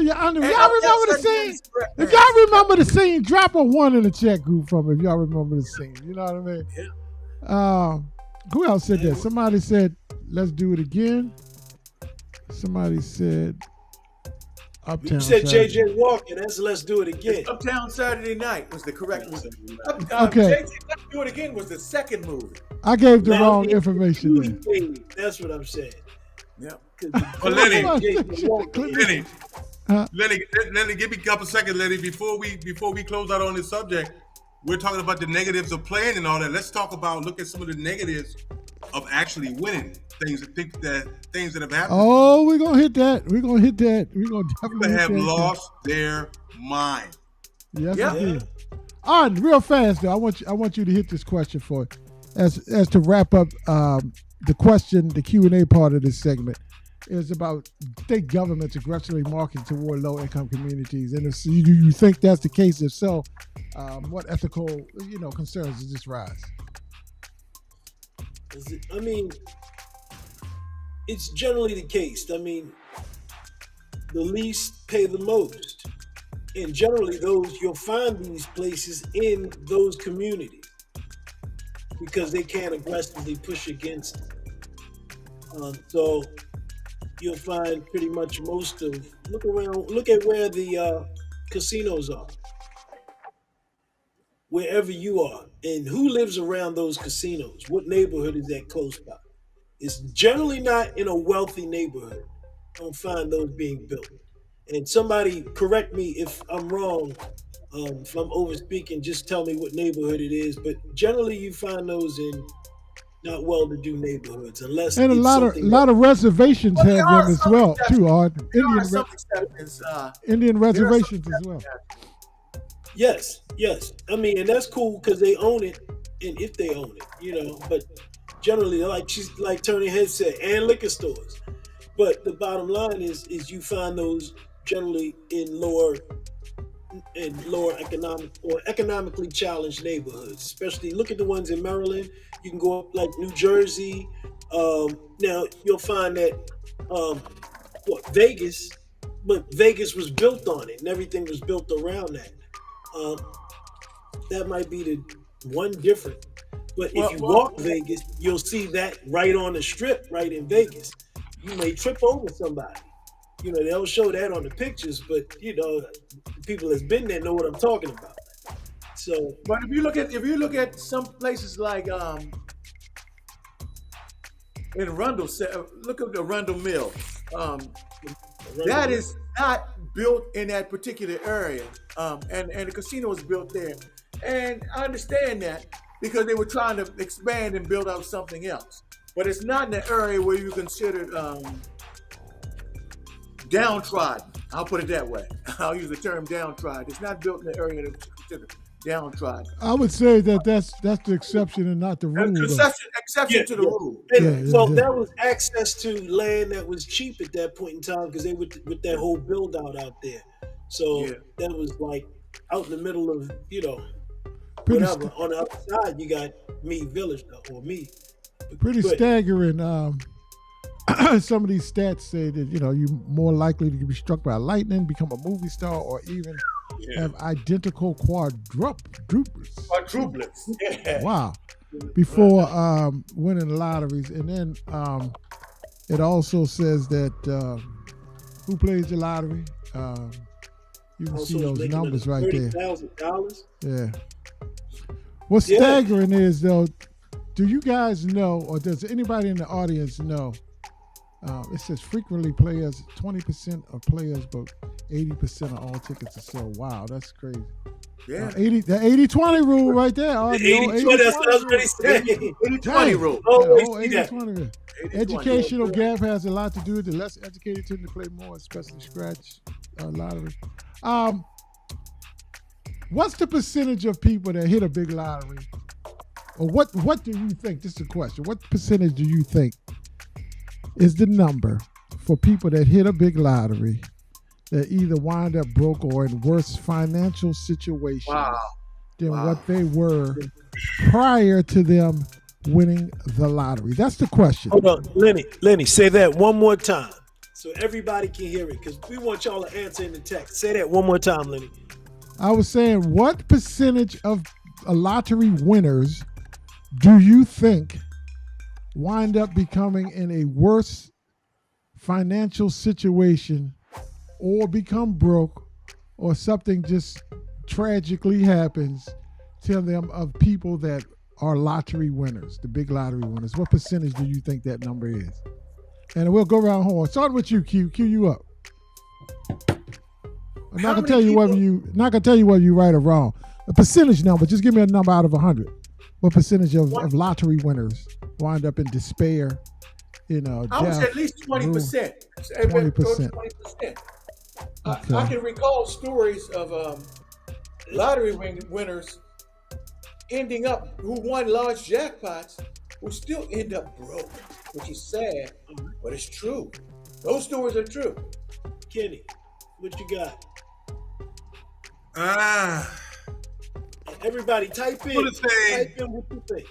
your underwear. Y'all remember the scene? If y'all remember the scene, drop a 1 in the chat group from me if y'all remember the scene. You know what I mean? Yeah. Who else said that? Somebody said, "Let's do it again." Somebody said, "Uptown." You said Saturday. J.J. Walker. That's Let's Do It Again. Uptown Saturday Night was the correct one. Okay. Let's Do It Again was the second movie. I gave the Now, wrong information there. That's what I'm saying. Yeah. But Lenny, Huh? Lenny, give me a couple seconds, Lenny. Before we close out on this subject, we're talking about the negatives of playing and all that. Let's look at some of the negatives of actually winning. Things that have happened. Oh, we're gonna hit that. We're gonna definitely People hit have that. lost their mind. Yes, Yeah. indeed. All right, real fast though. I want you to hit this question for as to wrap up the question, the Q&A part of this segment is about state governments aggressively marketing toward low-income communities, and if you think that's the case, if so, what ethical concerns does this rise? I mean, it's generally the case. I mean, the least pay the most. And generally you'll find these places in those communities because they can't aggressively push against it. So you'll find pretty much most of, look at where the casinos are. Wherever you are, and who lives around those casinos? What neighborhood is that close by? It's generally not in a wealthy neighborhood. Don't find those being built. And somebody correct me if I'm wrong. If I'm over speaking, just tell me what neighborhood it is. But generally, you find those in not well-to-do neighborhoods, unless And a it's lot of reservations Well, there have are them as some well exceptions. too. Art There are some exceptions. Indian There are some reservations as well. exceptions. Yes. I mean, and that's cool because they own it, and if they own it, But generally, like Tony Head said, and liquor stores. But the bottom line is you find those generally in lower economic or economically challenged neighborhoods. Especially look at the ones in Maryland. You can go up like New Jersey. Now you'll find that Vegas, but Vegas was built on it, and everything was built around that. That might be the one difference. But if you walk Vegas, you'll see that right on the strip, right in Vegas. You may trip over somebody. They'll show that on the pictures, but people that's been there know what I'm talking about. So, But if you look at some places like in Rundle, look at the Rundle Mill. That is not built in that particular area, and the casino was built there. And I understand that because they were trying to expand and build out something else. But it's not in the area where you consider downtrodden. I'll put it that way. I'll use the term downtrodden. It's not built in the area that's considered downtrodden. I would say that's the exception and not the rule. Exception to the rule. And that was access to land that was cheap at that point in time because they were with that whole build out there. So that was like out in the middle of whatever. On the other side, you got Meade Village or Meade. Pretty staggering. Some of these stats say that you're more likely to be struck by lightning, become a movie star, or even have identical quadruplets. Yeah. Wow. Before winning the lotteries, and then it also says that who plays the lottery. You can see those numbers right there. $30,000. Yeah. What's staggering is though, do you guys know, or does anybody in the audience know, It says frequently players, 20% of players, but 80% of all tickets are sold. Wow, that's crazy. Yeah. 80-20 rule right there. The 80-20, that's what I was going to say. 80-20 rule. Oh, see that. 80-20 rule. 80-20. Educational gap has a lot to do with it. Less educated tend to play more, especially scratch lottery. What's the percentage of people that hit a big lottery? Or what do you think? This is a question. What percentage do you think is the number for people that hit a big lottery that either wind up broke or in worse financial situations than what they were prior to them winning the lottery? That's the question. Hold on, Lenny, say that one more time so everybody can hear it, because we want y'all to answer in the text. Say that one more time, Lenny. I was saying, what percentage of lottery winners do you think wind up becoming in a worse financial situation or become broke or something just tragically happens to them of people that are lottery winners, the big lottery winners? What percentage do you think that number is? And we'll go around horn. Start with you, Q. Q, you up. I'm not gonna tell you whether you're right or wrong. A percentage number. Just give me a number out of 100. What percentage of lottery winners wind up in despair? I would say at least 20%. 20%. 20%. Okay. I can recall stories of lottery winners ending up who won large jackpots who still end up broke, which is sad, but it's true. Those stories are true. Kenny, what you got? Everybody type in what you think.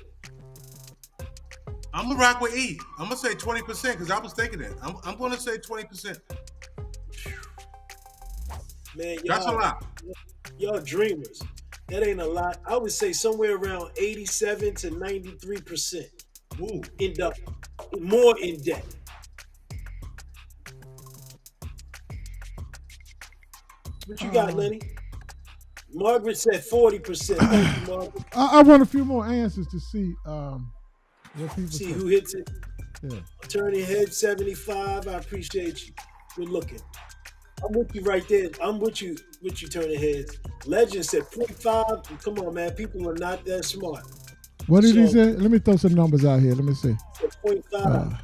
I'm gonna rock with E. I'm gonna say 20% because I was thinking that. I'm gonna say 20%. Man, that's a lot. Y'all dreamers. That ain't a lot. I would say somewhere around 87 to 93% end up more in debt. What you got, Lenny? Margaret said 40%. Thank you, Margaret. I want a few more answers to see what people see say. Who hits it. Yeah. Turning head 75. I appreciate you. Good looking. I'm with you right there. I'm with you turning heads. Legend said 0.5. Come on, man. People are not that smart. What did he say? Let me throw some numbers out here. Let me see. 0.5.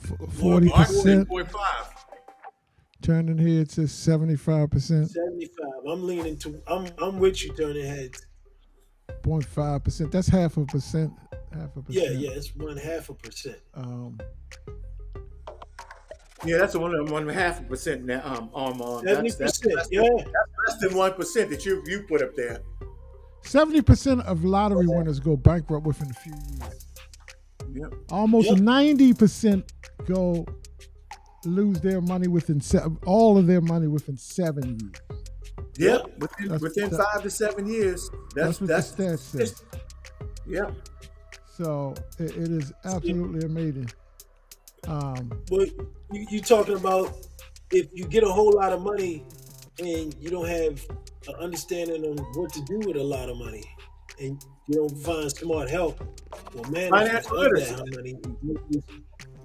40%. 0.5. Turning heads says 75%. 75. I'm leaning to. I'm with you turning heads. 0.5%. That's half a percent. Yeah, it's 0.5%. Yeah, that's 1.5% now. 70%. That's less than 1% that you put up there. 70% of lottery winners go bankrupt within a few years. Yep. Almost 90% lose their money all of their money within 7 years. Yep, within 5 to 7 years. That's what the stats say. Yeah. So it is absolutely amazing. But you talking about if you get a whole lot of money and you don't have an understanding on what to do with a lot of money, and you don't find smart help, well, man, financial literacy. Money,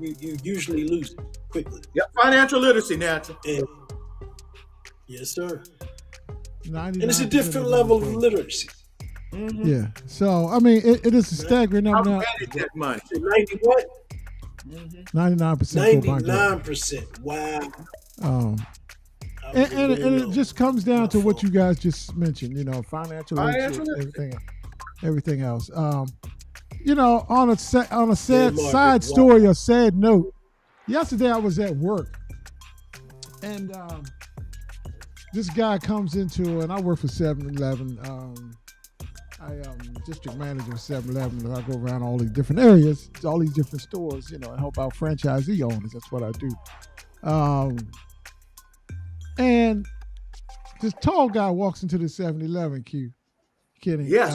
you usually lose it quickly. Yep, financial literacy, Nancy. Yes, sir. And it's a different level of literacy. Mm-hmm. Yeah. So I mean, it is a staggering number. How manage that money? 90 what? 99%. 99%. Wow. And it just comes down to what you guys just mentioned. Financial literacy, everything else. On a sad side story or sad note, yesterday I was at work, and this guy comes into, and I work for 7-Eleven. I am district manager of 7-Eleven, and I go around all these different areas, all these different stores, and help out franchisee owners. That's what I do. And this tall guy walks into the 7-Eleven, Kenny. Yes.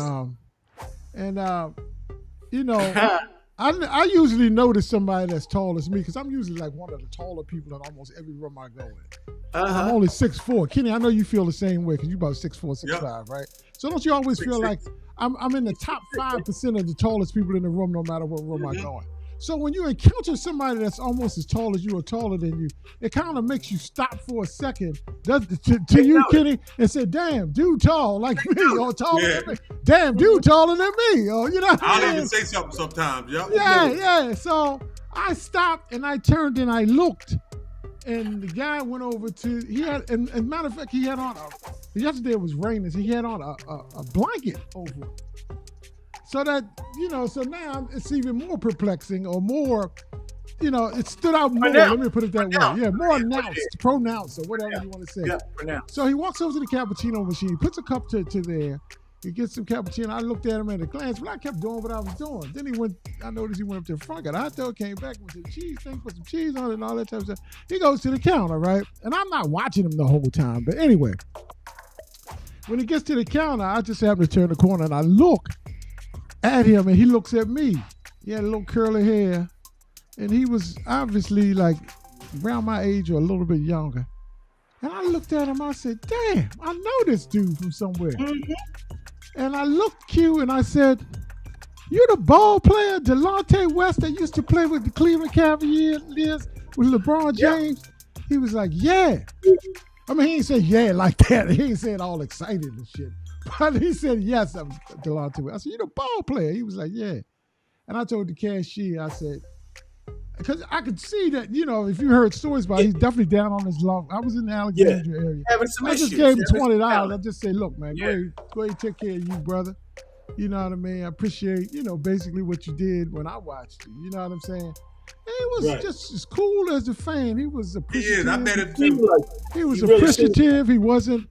I usually notice somebody that's tall as me because I'm usually like one of the taller people in almost every room I go in. I'm only 6'4". Kenny, I know you feel the same way because you're about 6'4", 6'5", right? So don't you always feel like I'm in the top 5% of the tallest people in the room no matter what room I go in? So when you encounter somebody that's almost as tall as you or taller than you, it kind of makes you stop for a second, to you, Kenny, and say, "Damn, dude, tall like me, or taller than me. Damn, dude, taller than me." Or you know, I'll even say something sometimes. Yep. Yeah. So I stopped and I turned and I looked, and the guy went over to. He had, and matter of fact, he had on yesterday it was raining, so he had on a blanket over it. So that, so now it's even more perplexing or more, it stood out more. Let me put it that way. Yeah, more pronounced or whatever you want to say. Yeah, pronounced. So he walks over to the cappuccino machine, puts a cup to there. He gets some cappuccino. I looked at him at a glance, but I kept doing what I was doing. Then I noticed he went up to the front, got a hot dog, came back with the cheese thing, put some cheese on it and all that type of stuff. He goes to the counter, right? And I'm not watching him the whole time. But anyway, when he gets to the counter, I just happen to turn the corner and I look at him, and he looks at me. He had a little curly hair, and he was obviously like around my age or a little bit younger. And I looked at him, I said, "Damn, I know this dude from somewhere." Mm-hmm. And I looked Q and I said, "You the ball player, Delonte West, that used to play with the Cleveland Cavaliers with LeBron James?" Yeah. He was like, "Yeah." I mean, he didn't say yeah like that. He ain't saying all excited and shit. But he said, "Yes, I'm Delonte West." I said, "You the ball player?" He was like, "Yeah." And I told the cashier, I said, because I could see that, if you heard stories about it, he's definitely down on his luck. I was in the Alexandria area. I just gave him $20. I just say, "Look, man, go ahead, take care of you, brother. You know what I mean? I appreciate, basically what you did when I watched you. You know what I'm saying?" And he was just as cool as a fan. He was appreciative. Yeah, I met him too. He was appreciative. He wasn't.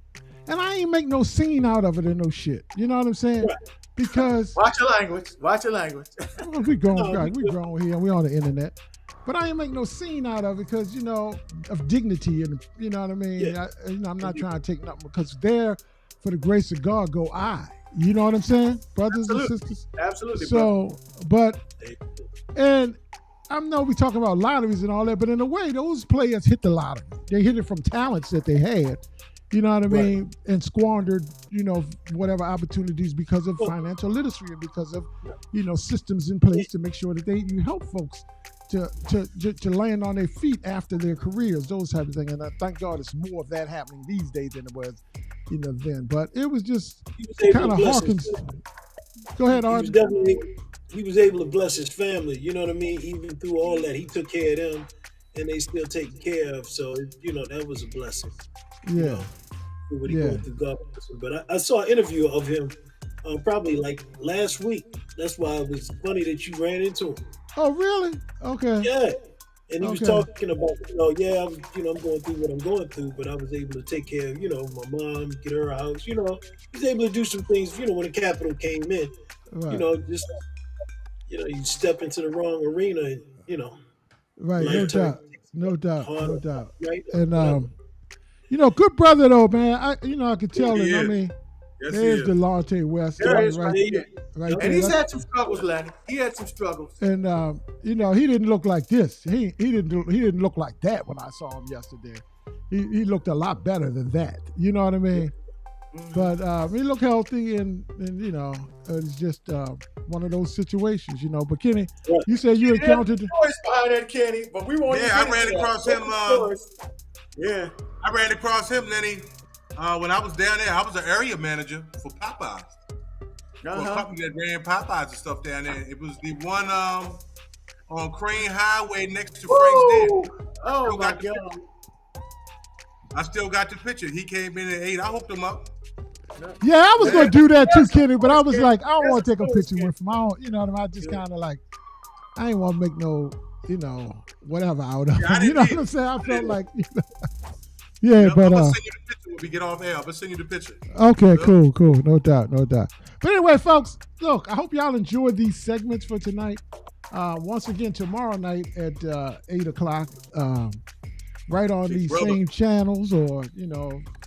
And I ain't make no scene out of it or no shit. You know what I'm saying? Right. Because watch your language. Well, we grown here. We on the internet. But I ain't make no scene out of it because, of dignity and, you know what I mean? Yeah. I'm not trying to take nothing because there, for the grace of God, go I. You know what I'm saying? Brothers and sisters. Absolutely. So, and I know we talk about lotteries and all that, but in a way, those players hit the lottery. They hit it from talents that they had. You know what I mean? Right. And squandered, whatever opportunities because of financial literacy and because of, systems in place to make sure that you help folks to land on their feet after their careers, those type of things. And I thank God it's more of that happening these days than it was, then. But it was just kind of harkens. Go ahead, Art. He was able to bless his family. You know what I mean? Even through all that, he took care of them, and they still taken care of. So that was a blessing. Yeah. What he going through, God. But I saw an interview of him probably like last week. That's why it was funny that you ran into him. Oh, really? Okay. Yeah. And he was talking about, I'm going through what I'm going through, but I was able to take care of, my mom, get her a house, he was able to do some things, when the capital came in, right. You step into the wrong arena and, Right. No doubt. Right. And, good brother though, man. I could tell him. I mean, there's Delonte West, right. And he's had some struggles, Lenny. He had some struggles. And he didn't look like this. He didn't look like that when I saw him yesterday. He looked a lot better than that. You know what I mean? Mm-hmm. But he looked healthy, and it's just one of those situations, But Kenny, you said you encountered stories behind that, Kenny, but we won't. Yeah, I ran across him. I ran across him, Lenny. When I was down there, I was an area manager for Popeyes. For a company that ran Popeyes and stuff down there. It was the one on Crane Highway next to Frank's Den. Oh my God. I still got the picture. He came in at 8. I hooked him up. Yeah, I was going to do that too, Kenny, but I was like, I don't want to take a picture with him. I just kind of like, I ain't want to make no, whatever out of him. You know what I'm saying? I felt like, yeah, but I'm gonna send you the picture when we get off air. I'm gonna send you the picture. Okay, cool. No doubt. But anyway, folks, look, I hope y'all enjoyed these segments for tonight. Once again, tomorrow night at 8:00, right on these same channels or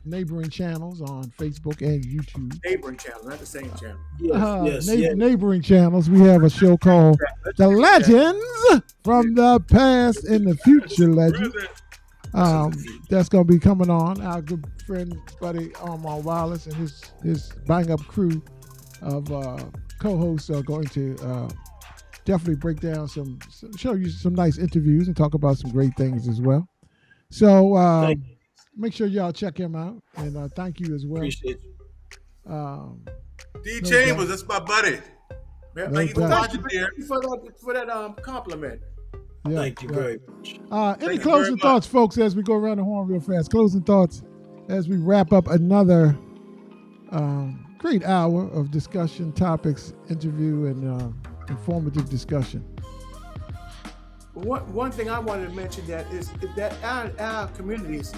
neighboring channels on Facebook and YouTube. Neighboring channels, not the same channel. Neighboring channels. We have a show called The Legends from the Past and the Future Legends. That's going to be coming on. Our good friend, buddy, Armand Wallace and his bang up crew of co-hosts are going to definitely break down show you some nice interviews and talk about some great things as well. So make sure y'all check him out, and thank you as well. Appreciate you. D Chambers, that's my buddy. Man, No thank you doubt. for that compliment. Yeah, Thank you very much. Any you closing very much. thoughts, folks, as we go around the horn real fast? Closing thoughts as we wrap up another great hour of discussion, topics, interview, and informative discussion. One thing I wanted to mention is that our communities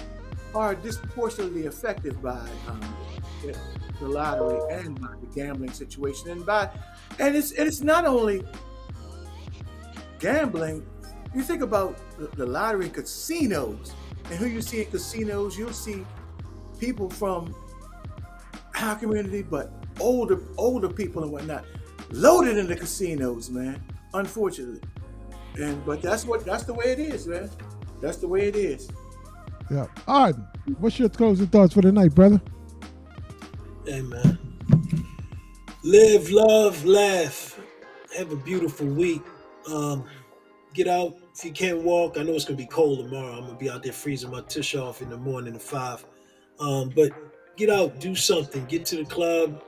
are disproportionately affected by the lottery and by the gambling situation, and it's not only gambling. You think about the lottery casinos, and who you see in casinos, you'll see people from our community, but older people and whatnot, loaded in the casinos, man. Unfortunately, but that's the way it is, man. That's the way it is. Yeah. Arden, what's your closing thoughts for the night, brother? Hey, man. Live, love, laugh. Have a beautiful week. Get out if you can't walk. I know it's gonna be cold tomorrow. I'm gonna be out there freezing my tush off in the morning at 5. But get out, do something. Get to the club,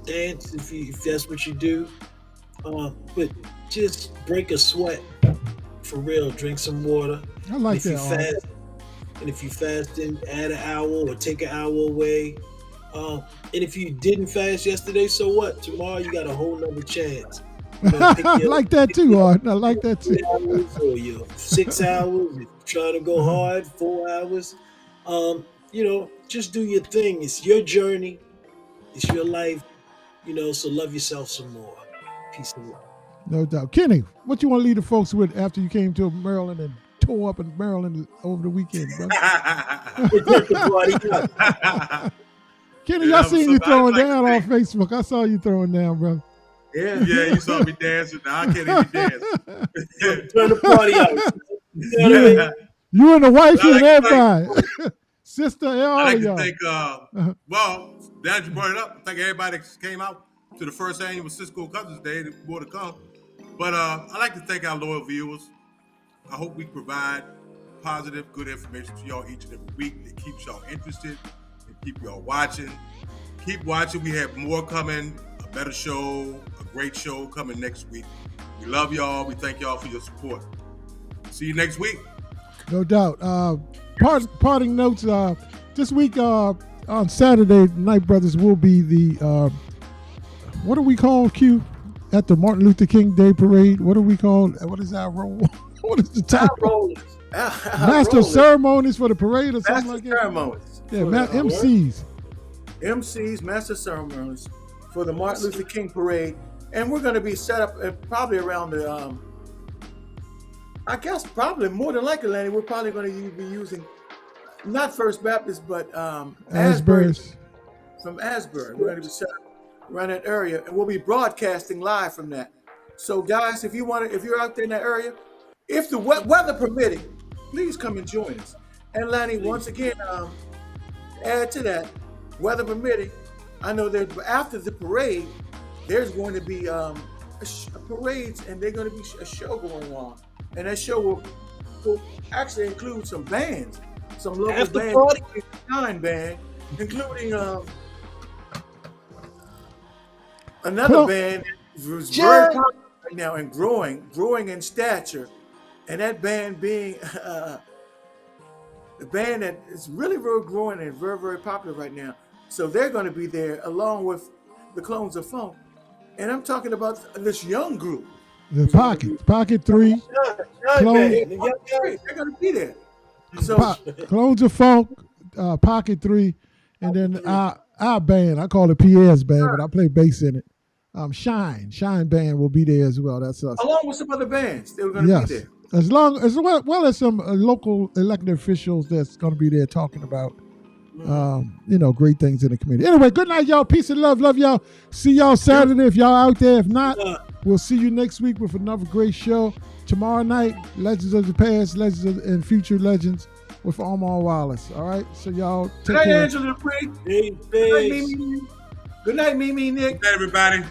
dance if that's what you do. But just break a sweat for real. Drink some water. I like If you that. Arden. fast, and if you fast, then add an hour or take an hour away. And if you didn't fast yesterday, so what? Tomorrow you got a whole nother chance. I like that too, Arden. I like that too. 3 hours or your 6 hours. If you're trying to go hard, 4 hours. Just do your thing. It's your journey. It's your life. So love yourself some more. Peace and love. No doubt. Kenny, what you want to leave the folks with after you came to Maryland and tore up in Maryland over the weekend, brother? Kenny, Yeah, I seen you somebody throwing like down to on think. Facebook. I saw you throwing down, brother. Yeah. Yeah, you saw me dancing. Now I can't even dance. Turn the party out. You know what I mean? You and the wife I like and to everybody. Sister, and all I like of to y'all. think, now that you brought it up, I think everybody came out to the first annual Cisco Cousins Day, more to come. But I like to thank our loyal viewers. I hope we provide positive, good information to y'all each and every week that keeps y'all interested and keep y'all watching. Keep watching. We have more coming, a better show, a great show coming next week. We love y'all. We thank y'all for your support. See you next week. No doubt. Parting notes. This week on Saturday, Night Brothers will be the what do we call Q at the Martin Luther King Day Parade? What do we call? What is our role? What is the title? Master of Ceremonies for the parade or something like that. Ceremonies. Yeah, MCs. MCs. Master Ceremonies for the Martin Luther King Parade, and we're going to be set up probably around the. I guess probably more than likely, Lanny, we're probably going to be using not First Baptist, but Asbury. From Asbury. We're going to be set up around that area, and we'll be broadcasting live from that. So, guys, if you're out there in that area, if the weather permitting, please come and join us. And Lanny, once again, add to that, weather permitting, I know that after the parade, there's going to be parades, and there's going to be a show going on. And that show will actually include some bands, some local After bands, party. Nine band, including another band who's very popular right now and growing in stature, and that band being the band that is really, really growing and very, very popular right now. So they're going to be there along with the Clones of Funk, and I'm talking about this young group. The Pocket 3. Clones. They're going to be there. So Clones of Funk, Pocket 3, and then our band, I call it Pierre's band, but I play bass in it. Shine Band will be there as well. That's us. Along with some other bands, they were going to be there. As well as some local elected officials that's going to be there talking about, great things in the community. Anyway, good night, y'all. Peace and love. Love y'all. See y'all Saturday if y'all out there. If not, we'll see you next week with another great show. Tomorrow night, Legends of the Past, and Future Legends with Omar Wallace. All right? So y'all take care. Good night, Angela Dupree. Good night, Mimi. Good night, Mimi, Nick. Good night, everybody.